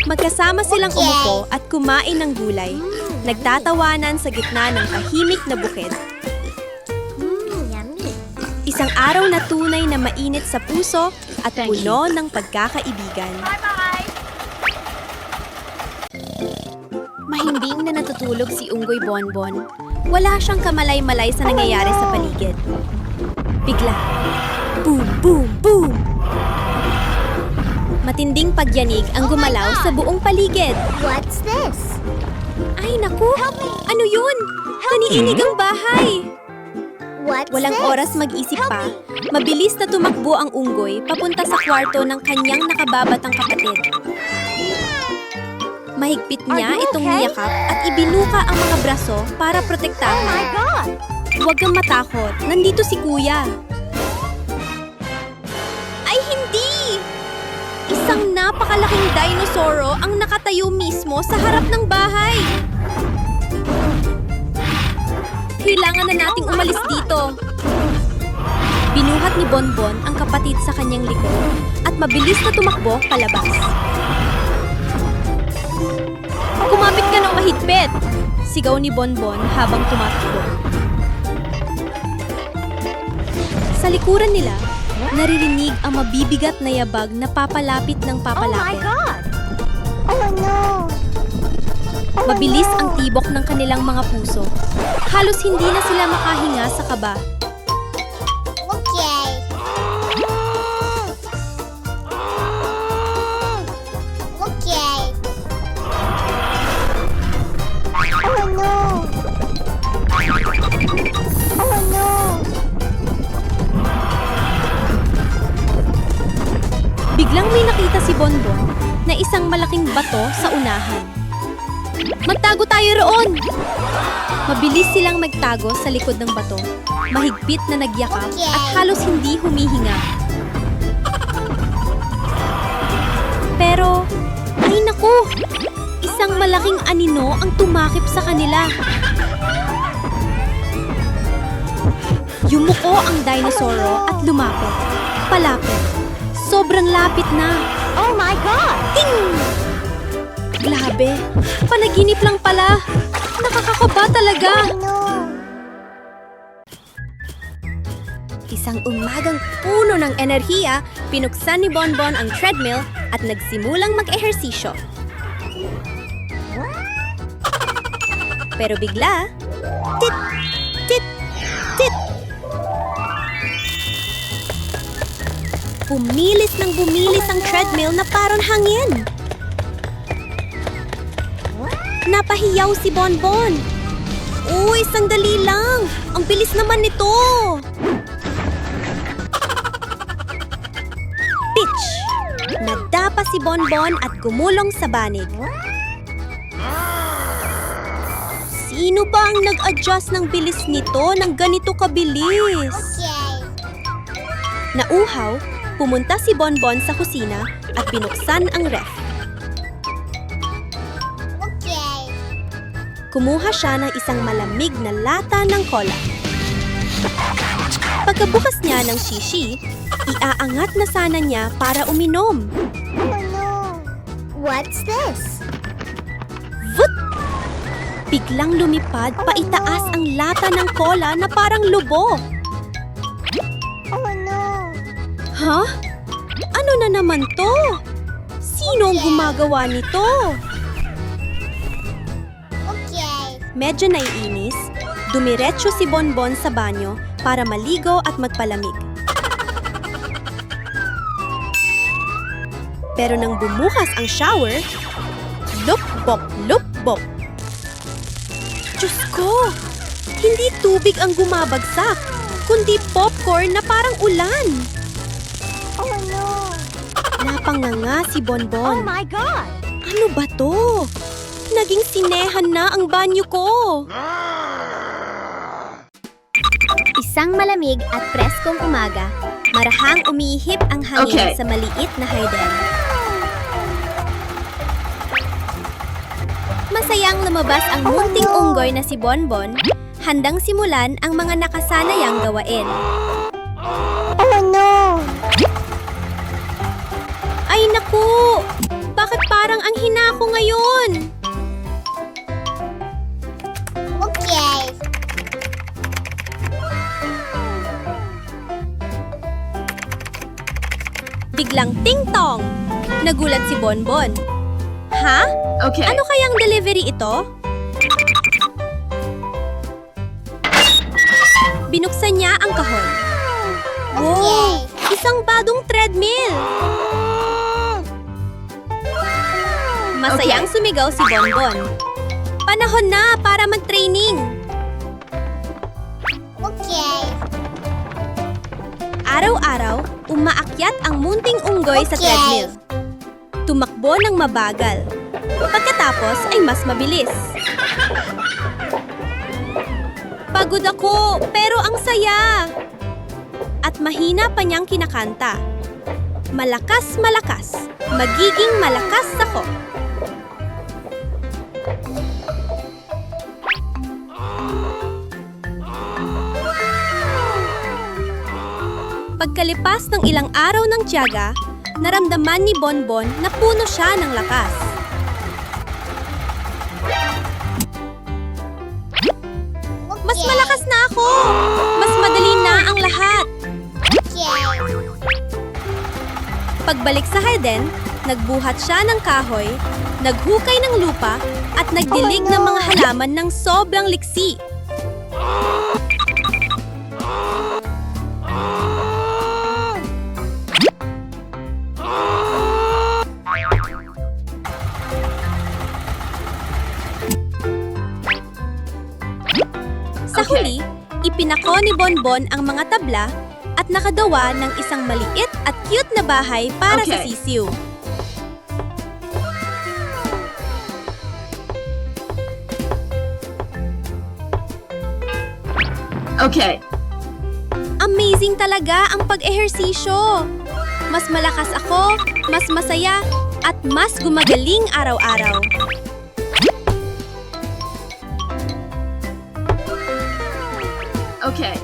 Magkasama silang Okay. umupo at kumain ng gulay, nagtatawanan sa gitna ng tahimik na bukid. Yummy. Isang araw na tunay na mainit sa puso at Thank you. puno ng pagkakaibigan. Mahimbing na natutulog si Unggoy Bonbon. Wala siyang kamalay-malay sa nangyayari sa paligid. Bigla, boom, boom, boom! Matinding pagyanig ang gumalaw sa buong paligid. What's this? Ay, naku! Ano yun? Naniinig ang bahay! What's Walang this? oras mag-isip pa. Mabilis na tumakbo ang unggoy papunta sa kwarto ng kanyang nakababatang kapatid. Mahigpit niya Are you itong okay? niyakap at ibinuka ang mga braso para Oh my protektahan. God! Huwag kang matakot, nandito si Kuya. Ay, hindi! Isang napakalaking dinosauro ang nakatayo mismo sa harap ng bahay. Kailangan na nating umalis dito. Binuhat ni Bonbon ang kapatid sa kanyang likod at mabilis na tumakbo palabas. Kumapit ka ng mahigpit! Sigaw ni Bonbon habang tumatakbo. Sa likuran nila, naririnig ang mabibigat na yabag na papalapit ng Oh my papalapit. God! Oh no! Mabilis ang tibok ng kanilang mga puso. Halos hindi na sila makahinga sa kaba. Okay. Okay. Oh no! Oh no! Biglang may nakita si Bonbon na isang malaking bato sa unahan. Magtago tayo roon! Mabilis silang magtago sa likod ng bato. Mahigpit na nagyakap at halos hindi humihinga. Pero, ay naku! Isang malaking anino ang tumakip sa kanila. Yumuko ang dinosauro at lumapit. Palapit. Sobrang lapit na. Oh my God! Ting! Grabe, panaginip lang pala. Nakakakaba talaga. No! Isang umagang puno ng enerhiya, pinuksan ni Bonbon ang treadmill at nagsimulang mag-ehersisyo. Pero bigla, tit, tit, tit. Bumilis ng bumilis ang treadmill na parang hangin. Napahiyaw si Bonbon. Uy, sandali lang. Ang bilis naman nito. Pitch! Nadapa si Bonbon at gumulong sa banig. Sino ba ang nag-adjust ng bilis nito ng ganito kabilis? Okay. Nauhaw, pumunta si Bonbon sa kusina at binuksan ang ref. Okay. Kumuha siya ng isang malamig na lata ng cola. Pagkabukas niya ng shishi, iaangat na sana niya para uminom. Oh no! What's this? Vut! Biglang lumipad paitaas ang lata ng cola na parang lubog. Oh no! Ha? Ano na naman to? Sino ang gumagawa nito? Okay. Medyo naiinis, dumiretso si Bonbon sa banyo para maligo at magpalamig. Pero nang bumukas ang shower, lupbok, lupbok. Diyos ko! Hindi tubig ang gumabagsak, kundi popcorn na parang ulan. Oh no! Napanganga si Oh Bonbon. my God! Ano ba to? Naging sinehan na ang banyo ko. Isang malamig at preskong umaga, marahang umihip ang hangin Okay. sa maliit na hardin. Masayang lumabas ang munting unggoy na si Bonbon, handang simulan ang mga nakasanayang gawain. Oh no! Ay naku! Bakit parang ang hina ko ngayon? Okay. Biglang ting-tong! Nagulat si Bonbon. Ha? Okay. Ano kayang delivery ito? Binuksan niya ang kahon. Wow! Isang bagong treadmill! Masayang sumigaw si Bonbon. Panahon na para mag-training! Okay. Araw-araw, umaakyat ang munting unggoy sa Okay. treadmill. Tumakbo ng mabagal. Pagkatapos ay mas mabilis. Pagod ako, pero ang saya! At mahina pa niyang kinakanta. Malakas, malakas. Magiging malakas ako. Pagkalipas ng ilang araw ng tiyaga, naramdaman ni Bonbon na puno siya ng lakas. Mas malakas na ako! Mas madali na ang lahat! Pagbalik sa harden, nagbuhat siya ng kahoy, naghukay ng lupa, at nagdilig ng mga halaman ng sobrang liksi. Sa Okay. huli, ipinako ni Bonbon ang mga tabla at nakagawa ng isang maliit at cute na bahay para sa Okay. sisiw. Okay. Amazing talaga ang pag-ehersisyo! Mas malakas ako, mas masaya, at mas gumagaling araw-araw. Okay.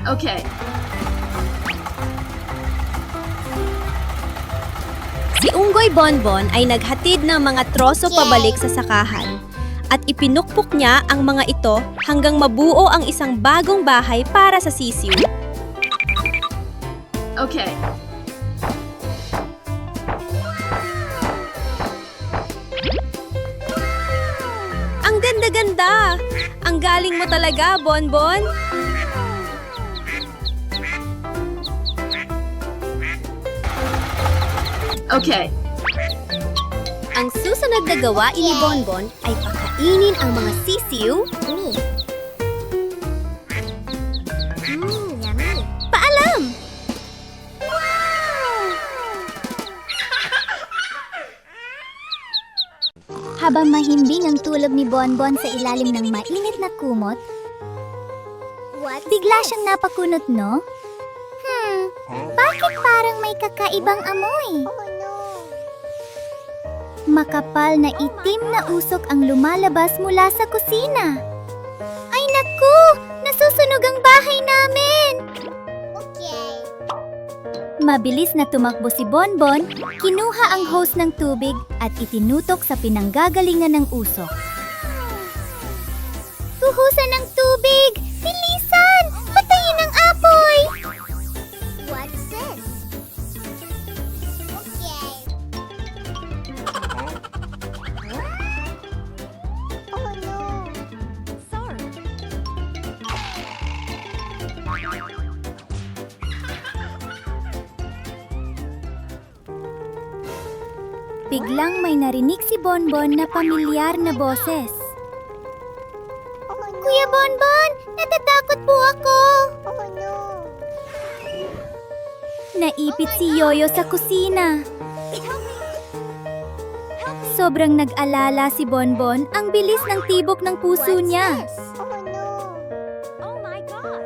Okay. Si Unggoy Bonbon ay naghatid ng mga troso pabalik sa sakahan at ipinukpok niya ang mga ito hanggang mabuo ang isang bagong bahay para sa sisiw. Okay. Ang ganda-ganda! Ang galing mo talaga, Bonbon! Okay. Ang susunod na gawain ni Bonbon ay pakainin ang mga sisiw. Yummy. Paalam! Habang mahimbing ang tulog ni Bonbon sa ilalim ng mainit na kumot, bigla siyang napakunot, no? Bakit parang may kakaibang amoy? Makapal na itim na usok ang lumalabas mula sa kusina. Ay naku! Nasusunog ang bahay namin! Okay. Mabilis na tumakbo si Bonbon, kinuha ang hose ng tubig at itinutok sa pinanggagalingan ng usok. Tuhusan ng tubig! Bilisan! Patayin ang apoy! What's this? Okay. Oh no. Sorry. Biglang may narinig si Bonbon na pamilyar na boses. Kuya Bonbon, natatakot po ako! Oh no. Naipit si Yoyo sa kusina. Sobrang nag-alala si Bonbon, ang bilis ng tibok ng puso niya. Oh no. Oh my God!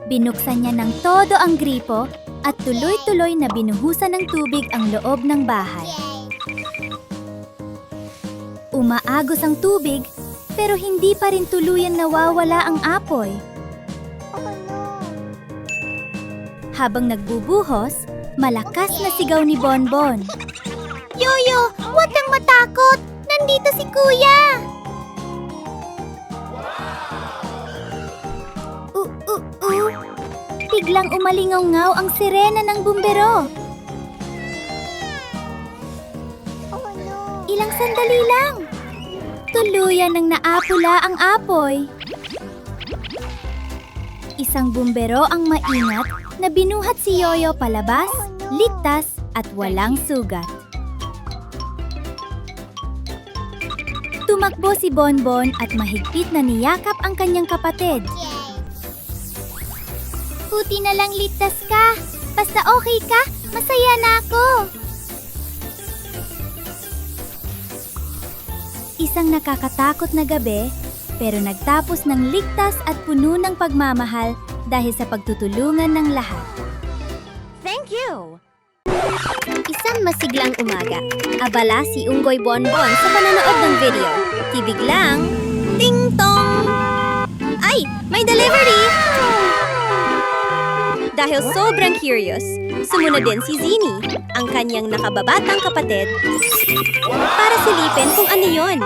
Binuksan niya ng todo ang gripo at tuloy-tuloy na binuhusan ng tubig ang loob ng bahay. Umaagos ang tubig, pero hindi pa rin tuluyan nawawala ang apoy. Oh no. Habang nagbubuhos, malakas na sigaw ni Bonbon. Yoyo, huwag kang matakot! Nandito si Kuya! Biglang umalingaw-ngaw ang sirena ng bumbero. Oh no. Ilang sandali lang. Tuluyan nang naapula ang apoy. Isang bumbero ang maingat na binuhat si Yoyo palabas, ligtas at walang sugat. Tumakbo si Bonbon at mahigpit na niyakap ang kanyang kapatid. Buti na lang ligtas ka. Basta okay ka, masaya na ako. Isang nakakatakot na gabi, pero nagtapos ng ligtas at puno ng pagmamahal dahil sa pagtutulungan ng lahat. Thank you. Isang masiglang umaga, abala si Unggoy Bonbon sa panonood ng video. Biglang, ting tong! Ay, may delivery! Dahil sobrang curious, sumunod din si Zini, ang kanyang nakababatang kapatid, para silipin kung ano yon.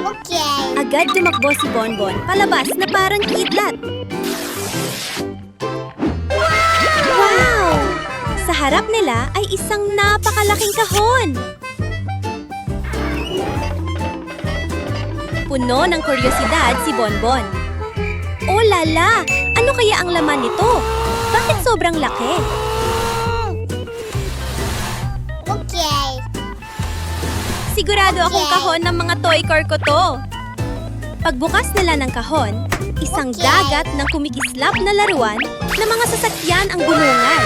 Okay. Agad tumakbo si Bonbon palabas na parang kidlat. Wow! Sa harap nila ay isang napakalaking kahon. Puno ng kuryosidad si Bonbon. Oh lala! Ano kaya ang laman nito? Bakit sobrang laki? Okay. Sigurado akong kahon ng mga toy car ko to. Pagbukas nila ng kahon, isang dagat ng kumikislap na laruan na mga sasakyan ang bulungan.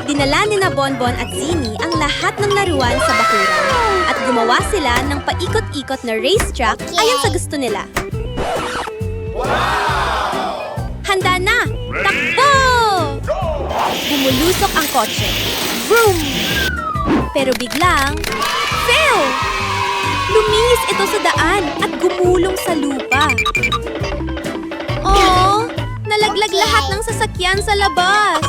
Dinala ni na Bonbon at Zini ang lahat ng laruan sa bakuran at gumawa sila ng paikot-ikot na racetrack ayon sa gusto nila. Handa na! Takbo! Bumulusok ang kotse. Vroom! Pero biglang, fail! Lumihis ito sa daan at gumulong sa lupa. Oh! Nalaglag lahat ng sasakyan sa labas.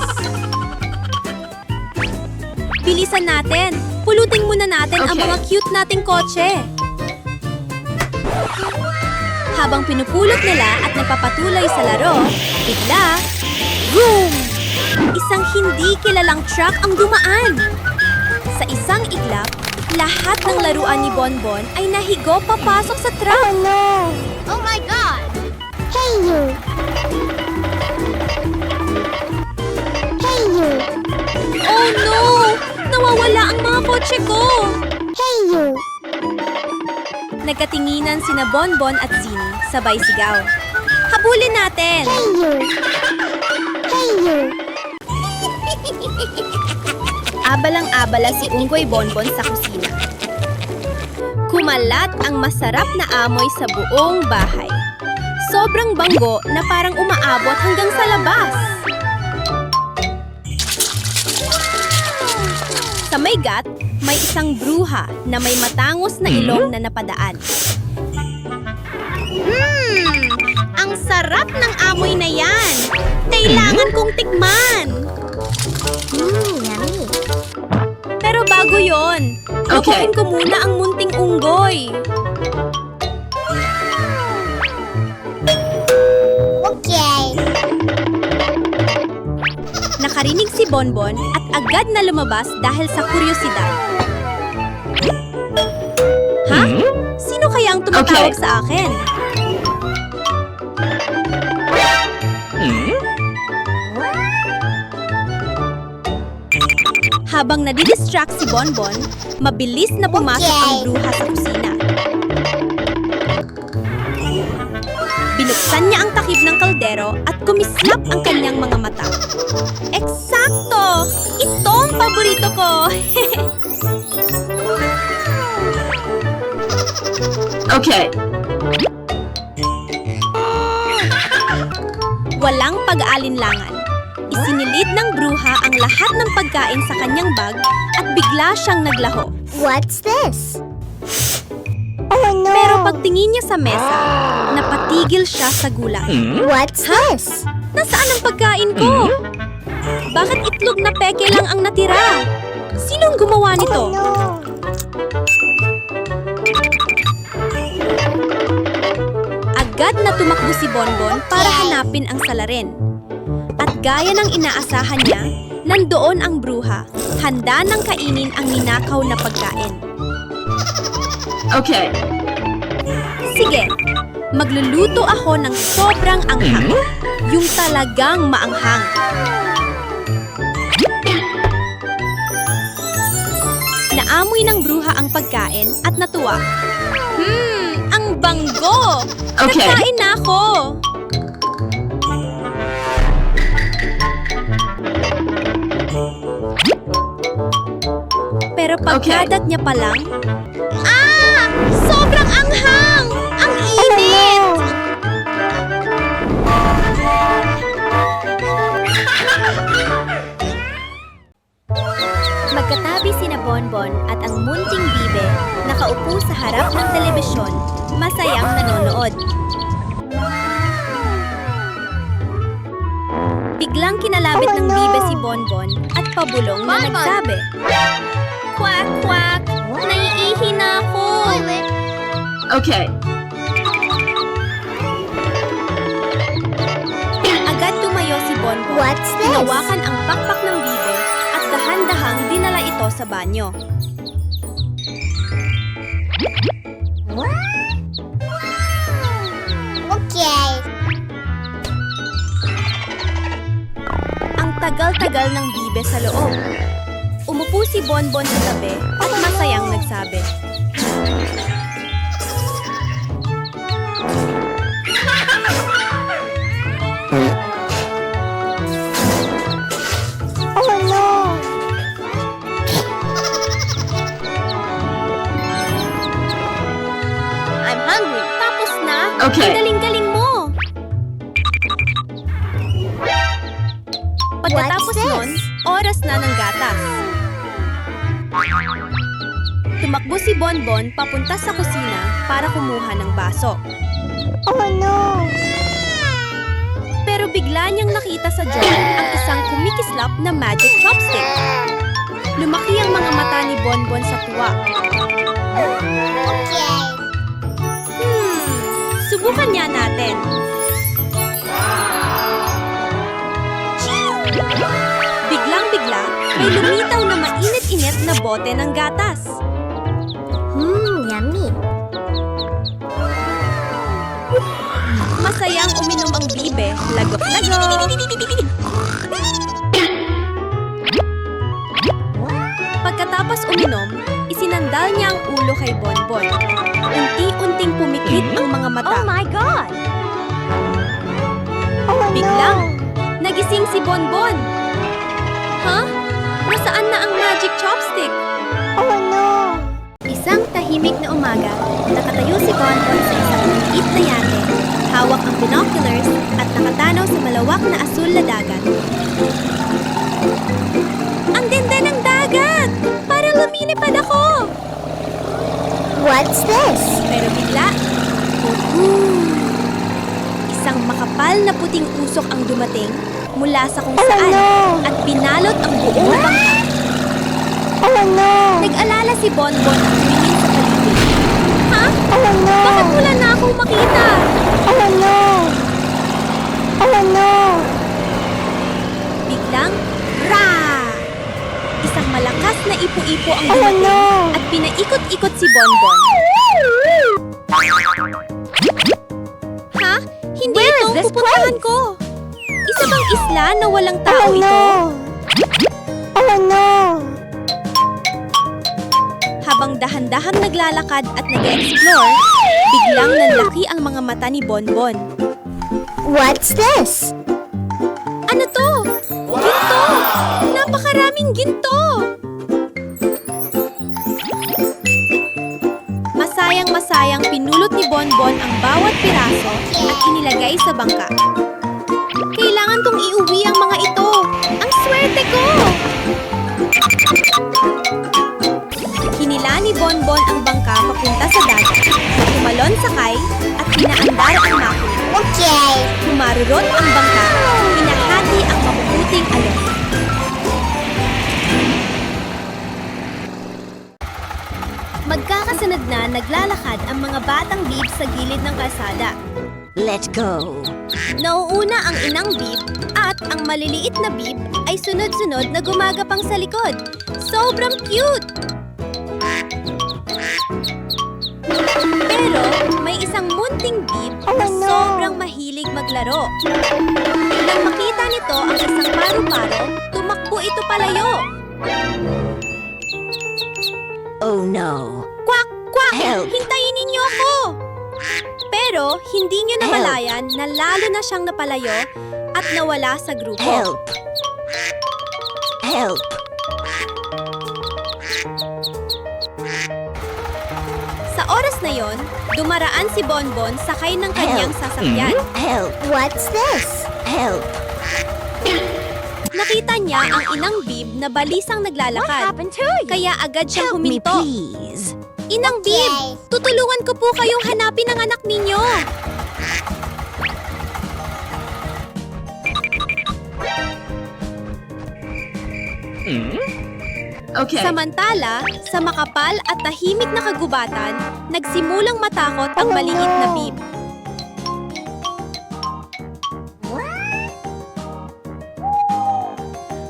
Bilisan natin. Pulutin muna natin ang Okay. mga cute nating kotse. Habang pinupulot nila at nagpapatuloy sa laro, bigla, boom! Isang hindi kilalang truck ang dumaan. Sa isang iglap, lahat ng laruan ni Bonbon ay nahigo papasok sa truck. Oh my God. Hey you! Hey you! Oh no! Nawawala ang mga kotse ko! Hey you! Nagkatinginan sina Bonbon at Zini, sabay sigaw. Habulin natin! Hey you! Hey you! Abalang-abala si Unggoy Bonbon sa kusina. Kumalat ang masarap na amoy sa buong bahay. Sobrang banggo na parang umaabot hanggang sa labas. Sa may gat, may isang bruha na may matangos na ilong na napadaan. Ang sarap ng amoy na yan! Kailangan kong tikman! Yummy. Pero bago yon, Okay. lukuin ko muna ang munting unggoy. Okay. Nakarinig si Bonbon at agad na lumabas dahil sa kuryosidad. Ha? Sino kaya ang tumatawag Okay. sa akin? Habang nadidistract si Bonbon, mabilis na pumasok ang bruha sa kusina. Binuksan niya ang takip ng kaldero at kumislap ang kanyang mga mata. Eksakto! Ito ang paborito ko! Okay. Walang pag-aalinlangan. Isinilid ng bruha ang lahat ng pagkain sa kanyang bag at bigla siyang naglaho. What's this? Oh no! Pero pagtingin niya sa mesa, napatigil siya sa gulat. What's this? Nasaan ang pagkain ko? Bakit itlog na peke lang ang natira? Sinong gumawa nito? Oh no! Agad na tumakbo si Bonbon para hanapin ang salarin. At gaya ng inaasahan niya, nandoon ang bruha, handa nang kainin ang ninakaw na pagkain. Okay. Sige, Magluluto ako ng sobrang anghang. Yung talagang maanghang. Naamoy ng bruha ang pagkain at natuwa. Ang banggo! Okay. Nagkain na ako! Pero pagkadat niya pa lang, sobrang anghang! Ang init! Magkatabi sina Bonbon at ang munting bibe nakaupo sa harap ng telebisyon, masayang nanonood. Biglang kinalabit ng bibe si Bonbon at pabulong na nagsabi, Quack, quack! Naiihi na ako! Okay. Agad tumayo si Bonbon. What's this? Hinawakan ang pakpak ng bibe at dahan-dahang dinala ito sa banyo. Okay. Ang tagal-tagal ng bibe sa loob. Umupo si Bonbon sa tabi at masayang nagsabi, Oh no! I'm hungry. Tapos na? Okay. Ang galing-galing mo! Pagkatapos What's this? nun, oras na ng gatas. Tumakbo si Bonbon papunta sa kusina para kumuha ng baso. Oh no! Pero bigla niyang nakita sa jar ang isang kumikislap na magic chopstick. Lumaki ang mga mata ni Bonbon sa tuwa. Okay. Subukan niya natin. Biglang-bigla, may lumitaw na mainit-init na bote ng gatas. Yummy. Masayang uminom ang bibe, lagok-lagok. Pagkatapos uminom, isinandal niya ang ulo kay Bonbon. Unti-unting pumikit ang mga mata. Oh my God! Biglang, nagising si Bonbon. Ha? Nasaan na ang magic chopstick? Oh no! Isang tahimik na umaga, nakatayo si Bonbon sa isang maliit na yate, hawak ang binoculars at nakatanaw sa malawak na asul na dagat. Ang ganda ng dagat! Parang lumilipad ako! What's this? Pero bigla, isang makapal na puting usok ang dumating mula sa kung saan at binalot ang buong bangka. Oh no! Nag-alala si Bonbon at tumingin sa paligid. Ha? Oh no! Bakit wala na akong makita? Oh no! Oh no! Biglang, isang malakas na ipo-ipo ang Oh dumating no! at pinaikot-ikot si Bonbon. Ha? Hindi Where ito is ang this pupuntahan place? ko. Isa bang isla na walang tao Oh ito? no! Oh no! Habang dahan-dahang naglalakad at nag-explore, biglang nanlaki ang mga mata ni Bonbon. What's this? Ano to? Ginto! Napakaraming ginto! Masayang-masayang pinulot ni Bonbon ang bawat piraso at inilagay sa bangka. Kailangan kong iuwi ang mga ito! Ang swerte ko! Hinila ni Bonbon ang bangka papunta sa dagat. Tumalon sakay at pinaandar ang makina. Okay. Humarurot ang bangka, hinahati ang mabubuting alon. Magkakasunod na naglalakad ang mga batang bib sa gilid ng kalsada. Let's go. Nauuna ang inang bib at ang maliliit na bib ay sunod-sunod na gumagapang sa likod. Sobrang cute! Pero may isang munting bib na sobrang mahilig maglaro. Nang makita nito ang isang paru-paro, tumakbo ito palayo. Oh no. Kwak! Kwak! Help! Hintayin ninyo ako! Pero hindi nyo namalayan na lalo na siyang napalayo at nawala sa grupo. Help! Help! Sa oras na yon, dumaraan si Bonbon sakay ng kanyang sasakyan. Help! What's this? Help! Nakita niya ang inang Bib na balisang naglalakad. Kaya agad siyang Help me, huminto. please. Inang Bib, tutulungan ko po kayong hanapin ang anak ninyo. Okay. Samantala, sa makapal at tahimik na kagubatan, nagsimulang matakot ang maliit na Bib.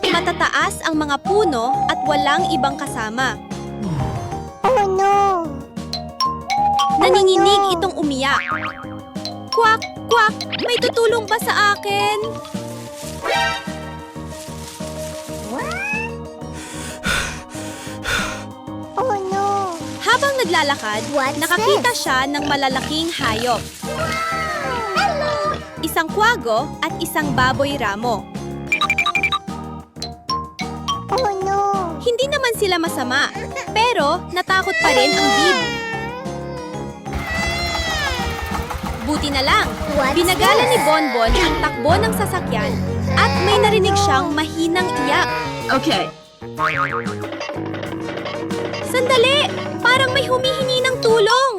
Matataas ang mga puno at walang ibang kasama. Oh no! Nanginginig itong umiyak. Kwak! Kwak! May tutulong ba sa akin? Oh no! Habang naglalakad, What's nakakita siya ng malalaking hayop. Isang kwago at isang baboy ramo. Oh no! Hindi naman sila masama, pero natakot pa rin ang Bib. Buti na lang, What's binagalan this? ni Bonbon ang takbo ng sasakyan at may narinig siyang mahinang iyak. Okay. Sandali! Parang may humihingi ng tulong!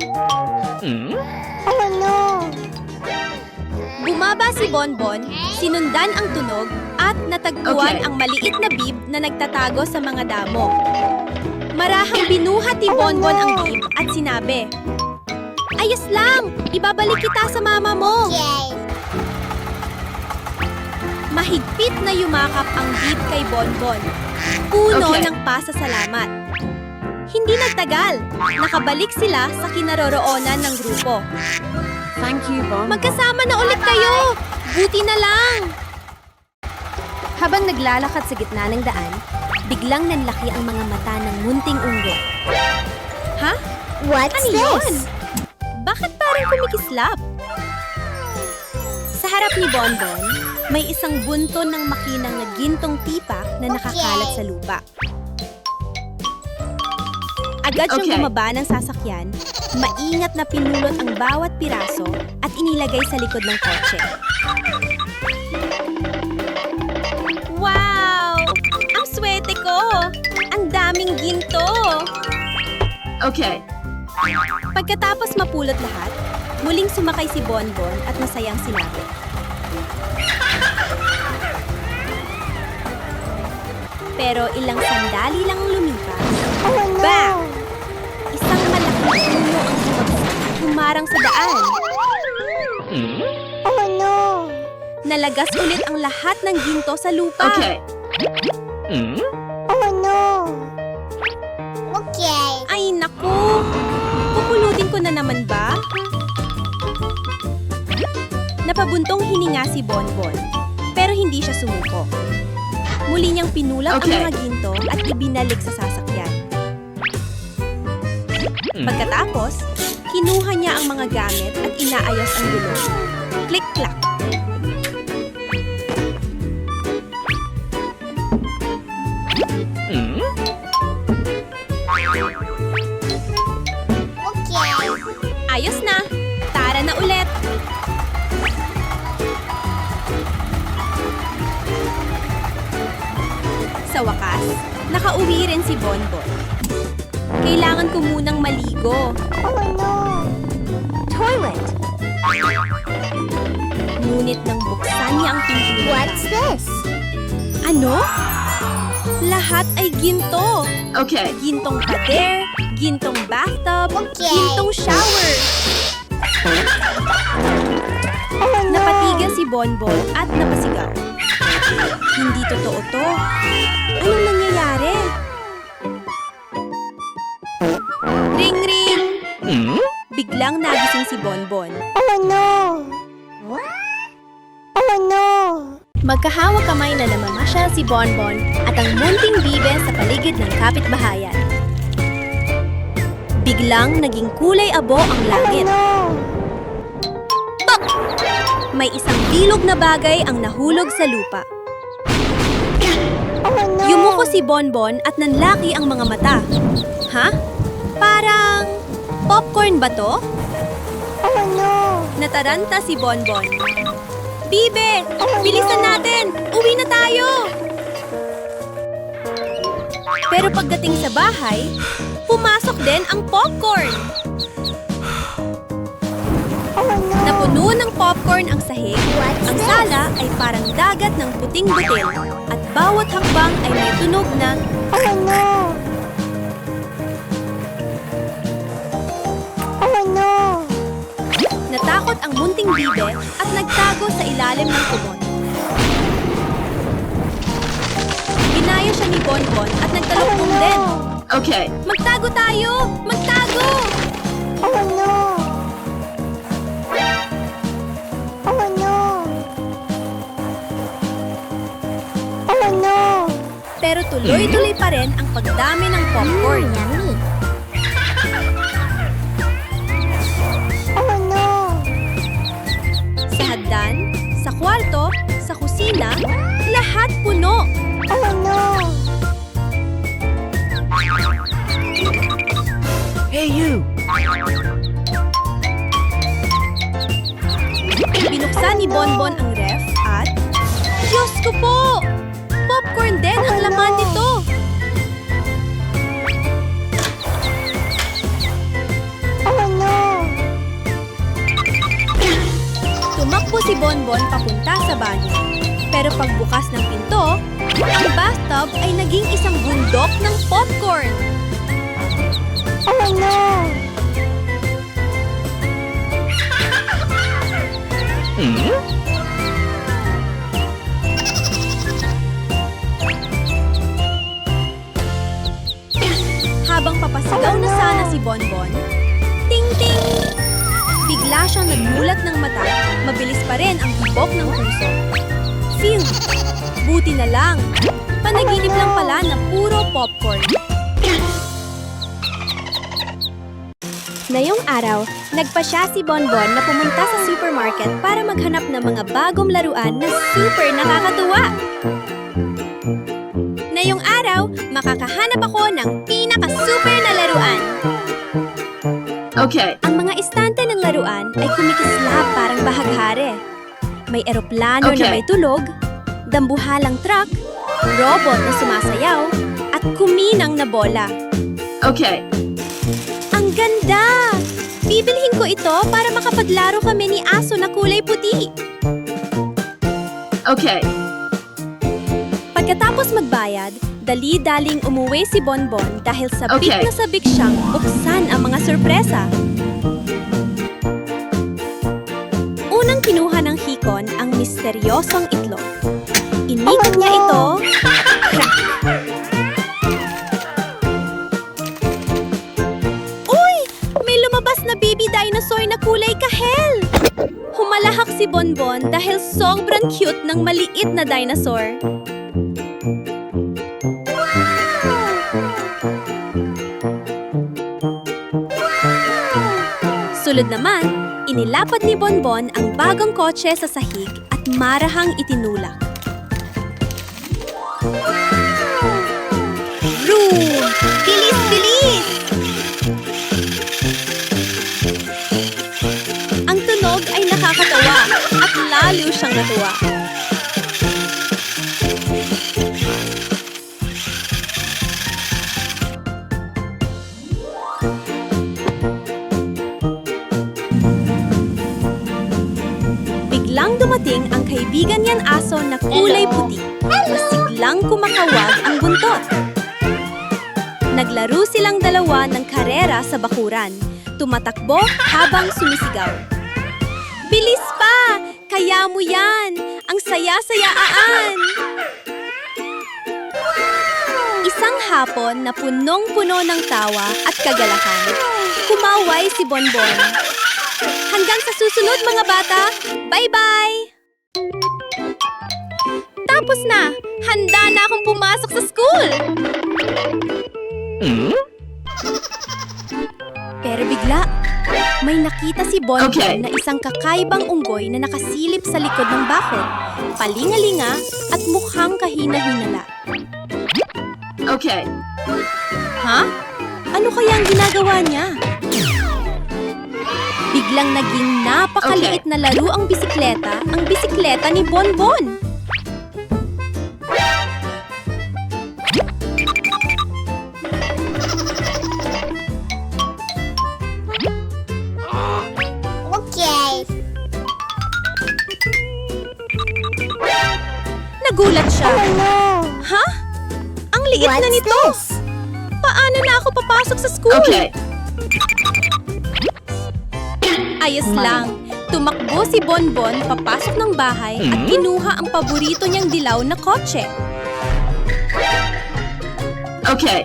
Oh no! Bumaba si Bonbon, sinundan ang tunog at natagpuan Okay. ang maliit na Bib na nagtatago sa mga damo. Marahang binuhat ni Bonbon ang Bib at sinabi, "Ayos lang! Ibabalik kita sa mama mo!" Yay! Mahigpit na yumakap ang Bib kay Bonbon. Puno Okay. ng pasasalamat. Hindi nagtagal, nakabalik sila sa kinaroroonan ng grupo. Thank you, Bon. Magkasama na ulit kayo! Buti na lang! Habang naglalakad sa gitna ng daan, biglang nanlaki ang mga mata ng munting unggo. Ha? What's Ano this? yun? Bakit parang kumikislap? Sa harap ni Bonbon, may isang bunto ng makinang na gintong tipak na nakakalat sa lupa. Agad siyang Okay. bumaba ng sasakyan, maingat na pinulot ang bawat piraso at inilagay sa likod ng kotse. Wow! Ang swerte ko! Ang daming ginto! Okay. Pagkatapos mapulot lahat, muling sumakay si Bonbon at masayang sinabi, pero ilang sandali lang lumipas, Oh no! bang! Isang malaking puno ang bumagsak at humarang sa daan. Oh no! Nalagas ulit ang lahat ng ginto sa lupa. Okay. Oh no! Okay. Ay naku! Pupulutin ko na naman ba? Napabuntong hininga si Bonbon, pero hindi siya sumuko. Muli niyang pinulot Okay. ang mga ginto at ibinalik sa sasakyan. Pagkatapos, kinuha niya ang mga gamit at inaayos ang gulong. Click-clack! Okay. Ayos na! Tara na ulit! Sa wakas, nakauwi rin si Bonbon. Kailangan ko munang maligo. Oh no! Toilet! Ngunit nang buksan niya ang pintuan, What's this? ano? Lahat ay ginto. Okay. Gintong pader, gintong bathtub, Okay. gintong shower. Oh no! Napatigas si Bonbon at napasigaw. Hindi totoo to. Anong nangyayari? Ring ring! Biglang nagising si Bonbon. Oh no! Magkahawak kamay na namamasyal si Bonbon at ang munting bibe sa paligid ng kapitbahayan. Biglang naging kulay abo ang langit. Tok! May isang bilog na bagay ang nahulog sa lupa. Yumuko si Bonbon at nanlaki ang mga mata. Ha? Parang popcorn ba to? Nataranta si Bonbon. Bibe! Bilisan natin! Uwi na tayo! Pero pagdating sa bahay, pumasok din ang popcorn. Napuno ng popcorn ang sahig, ang sala ay parang dagat ng puting butil, at bawat hakbang ay may tunog na natakot ang munting bibe at nagtago sa ilalim ng kumot. Ginaya siya ni Bonbon at nagtalokbong din. Okay. Magtago tayo! Magtago! Pero tuloy-tuloy pa rin ang pagdami ng popcorn. Sa hagdan, sa kwarto, sa kusina, lahat puno. Hey, you! Binuksan ni Bonbon ang ref at... Diyos ko po! Popcorn din ang laman nito! Tumakbo si Bonbon papunta sa banyo. Pero pagbukas ng pinto, ang bathtub ay naging isang bundok ng popcorn. Habang papasigaw na sana si Bonbon, ting-ting! Bigla siyang nagmulat ng mata, mabilis pa rin ang tibok ng puso. Phew! Buti na lang! Panaginip lang pala na puro popcorn. Ngayong araw, nagpasya si Bonbon na pumunta sa supermarket para maghanap ng mga bagong laruan na super nakakatuwa. Ngayong araw, makakahanap ako ng pinaka-super na laruan. Okay. Ang mga istante ng laruan ay kumikislap parang bahaghari. May eroplano na Okay. may tulog, dambuhalang truck, robot na sumasayaw, at kuminang na bola. Okay. Ang ganda! Bibilhin ko ito para makapaglaro kami ni aso na kulay puti. Okay. Pagkatapos magbayad, dali-daling umuwi si Bonbon dahil sabik Okay. na sabik siyang buksan ang mga sorpresa. Unang kinuha ng hikon ang misteryosong itlog. Inikot niya ito, crack! Uy! May lumabas na baby dinosaur na kulay kahel! Humalahak si Bonbon dahil sobrang cute ng maliit na dinosaur. Sulod naman, inilapad ni Bonbon ang bagong kotse sa sahig at marahang itinulak. Vroom! Bilis, bilis! Ang tunog ay nakakatawa at lalo siyang natuwa. Biglang dumating ang kaibigan niyan aso na kulay puti. Masiglang kumakawag ang buntot. Naglaro silang dalawa ng karera sa bakuran. Tumatakbo habang sumisigaw. Bilis pa! Kaya mo yan! Ang saya-sayaan! Isang hapon na punong-puno ng tawa at kagalakan. Kumaway si Bonbon. Hanggang sa susunod mga bata, bye-bye! Tapos na! Handa na akong pumasok sa school! Pero bigla, may nakita si Bonbon Okay. na isang kakaibang unggoy na nakasilip sa likod ng bakod, palingalinga at mukhang kahina-hinala. Okay. Ha? Ano kaya ang ginagawa niya? Biglang naging napakaliit na laro ang bisikleta ni Bonbon. Okay. Nagulat siya. Oh, Ha? Ang liit na What's nito. Paano na ako papasok sa school? Okay. Ayos lang. Tumakbo si Bonbon papasok ng bahay at kinuha ang paborito niyang dilaw na kotse. Okay.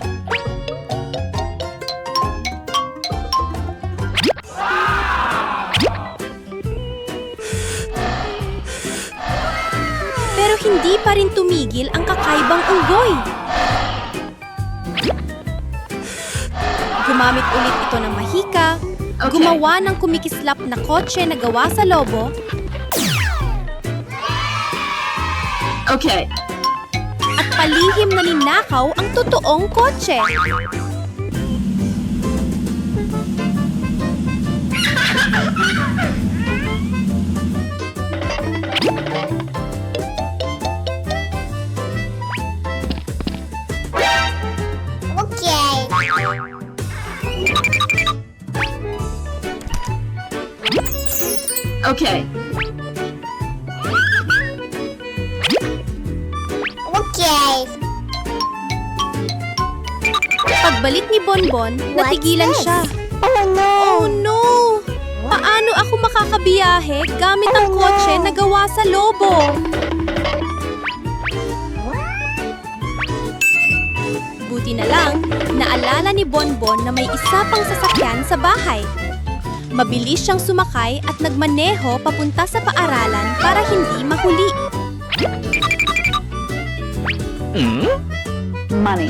Pero hindi pa rin tumigil ang kakaibang unggoy. Gumamit ulit ito ng mahika, Okay. gumawa ng kumikislap na kotse na gawa sa lobo, Okay. at palihim na ninakaw ang totoong kotse. okay. Okay. Okay. Pagbalik ni Bonbon, natigilan this? siya. Oh no. Oh no! Paano ako makakabiyahe gamit ang kotse na gawa sa lobo? Buti na lang, naalala ni Bonbon na may isa pang sasakyan sa bahay. Mabilis siyang sumakay at nagmaneho papunta sa paaralan para hindi mahuli.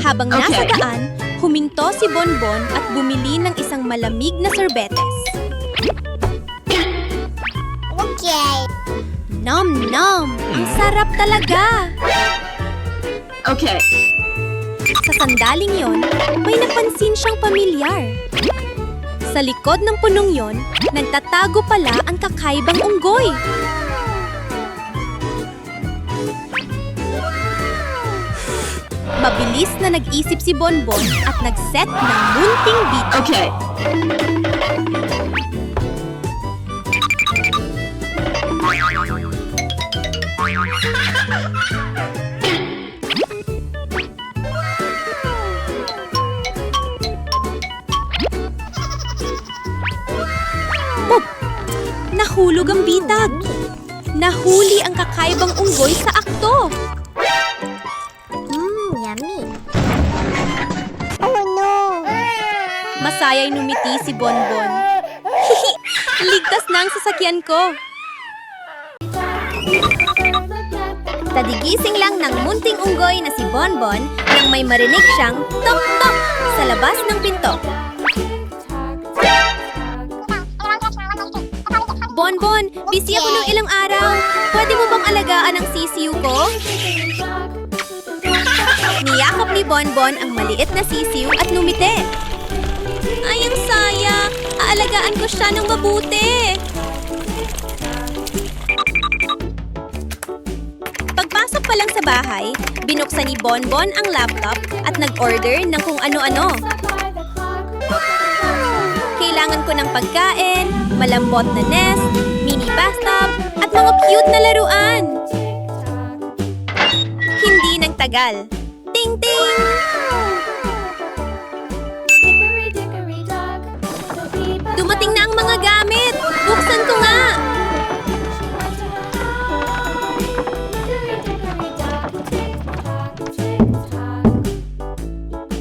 Habang nasa Okay. daan, huminto si Bonbon at bumili ng isang malamig na sorbetes. Okay. Nom-nom! Ang sarap talaga! Okay. Sa sandaling yon, may napansin siyang pamilyar. Sa likod ng punong yon, nagtatago pala ang kakaibang unggoy. Mabilis na nag-isip si Bonbon at nag-set ng munting beat. Okay. Pop! Nahulog ang bitag. Nahuli ang kakaibang unggoy sa akto. Yummy. Oh no. Masaya'y numiti si Bonbon. Ligtas na ang sasakyan ko. Tadigising lang ng munting unggoy na si Bonbon nang may marinig siyang tok-tok sa labas ng pinto. Bonbon, busy ako nung ilang araw. Pwede mo bang alagaan ang sisiw ko? Niyakap ni Bonbon ang maliit na sisiw at numiti. Ay, ang sayang! Aalagaan ko siya ng mabuti. Pagpasok pa lang sa bahay, binuksan ni Bonbon ang laptop at nag-order ng kung ano-ano. Kailangan ko ng pagkain, malambot na nest, mini bathtub, at mga cute na laruan. Hindi nagtagal. Ting-ting! Dumating na ang mga gamit! Buksan ko nga!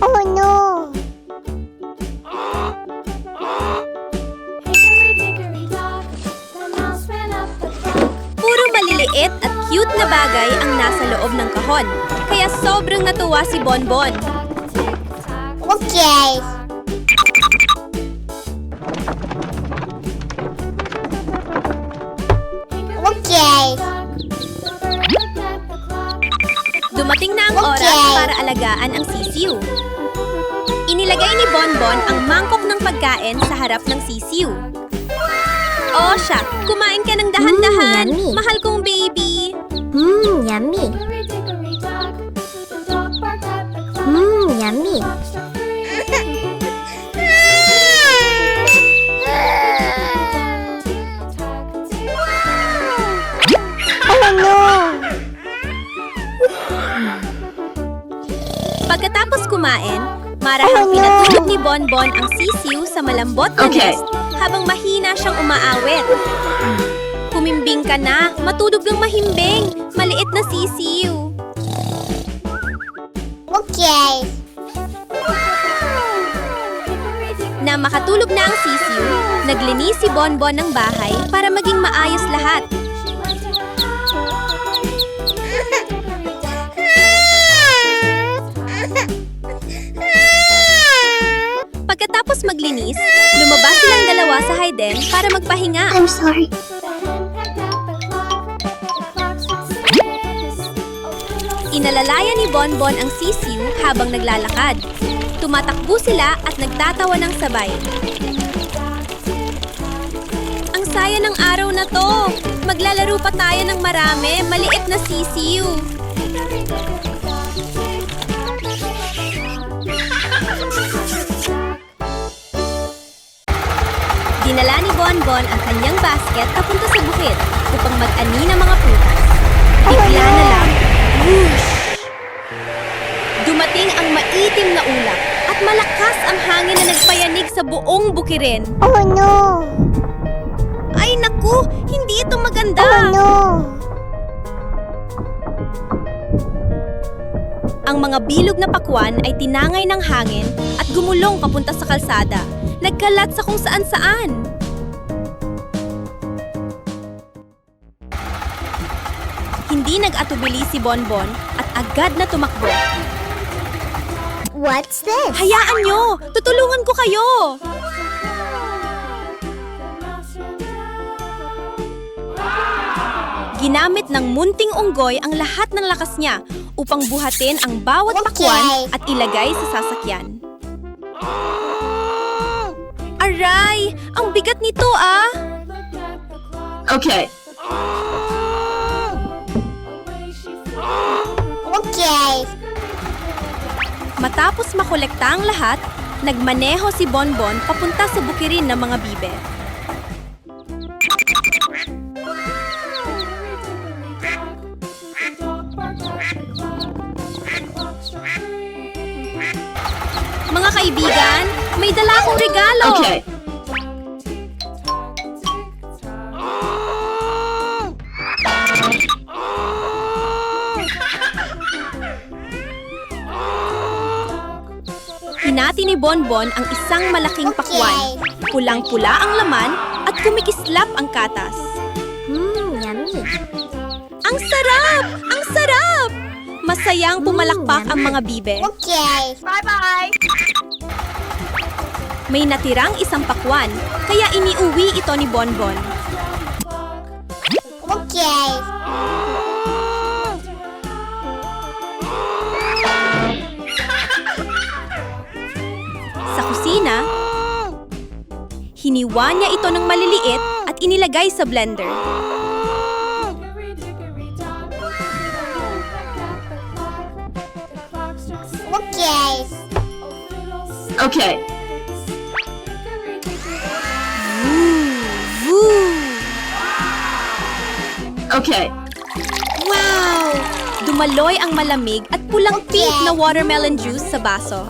Oh no. Puro maliliit at cute na bagay ang nasa loob ng kahon. Kaya sobrang natuwa si Bonbon. Okay. Okay. Dumating na ang oras Okay. para alagaan ang sisiw. Inilagay ni Bonbon ang mangkok ng pagkain sa harap ng sisiw. Oh, siya, kumain ka ng dahan-dahan. yummy. Mahal kong baby. Yummy. Yummy. Oh no! Pagkatapos kumain, marahang pinatulog ni Bonbon ang sisiw sa malambot na Okay. nest habang mahina siyang umaawit. Kumimbing ka na, matulog ng mahimbing. Maliit na sisiw. Okay. Na makatulog na ang sisiw, naglinis si Bonbon ng bahay para maging maayos lahat. Pagkatapos maglinis, lumabas silang dalawa sa hayden para magpahinga. I'm sorry. Inalalayan ni Bonbon ang sisiw habang naglalakad. Tumatakbo sila at nagtatawa ng sabay. Ang saya ng araw na to! Maglalaro pa tayo ng marami, maliit na sisiw. Dinala ni Bonbon ang kanyang basket papunta sa bukid upang mag-ani ng mga prutas. Bigla na lang, whoosh! Dumating ang maitim na ulap at malakas ang hangin na nagpayanig sa buong bukirin. Oh no! Ay naku, hindi ito maganda! Oh no! Ang mga bilog na pakwan ay tinangay ng hangin at gumulong papunta sa kalsada. Nagkalat sa kung saan-saan. Hindi nag-atubili si Bonbon at agad na tumakbo. What's this? Hayaan nyo! Tutulungan ko kayo! Ginamit ng munting unggoy ang lahat ng lakas niya upang buhatin ang bawat pakwan at ilagay sa sasakyan. Aray! Ang bigat nito ah! Okay. Okay. Matapos makolekta ang lahat, nagmaneho si Bonbon papunta sa bukirin ng mga bibe. Mga kaibigan, may dala akong regalo! Okay. Hinati ni Bonbon ang isang malaking pakwan. Pulang-pula ang laman at kumikislap ang katas. Yummy. Ang sarap! Ang sarap! Masayang pumalakpak ang mga bibe. Okay. Bye-bye! May natirang isang pakwan, kaya iniuwi ito ni Bonbon. Okay. Sa kusina, hiniwa niya ito ng maliliit at inilagay sa blender. Okay. Okay. Okay. Wow! Dumaloy ang malamig at pulang pink na watermelon juice sa baso.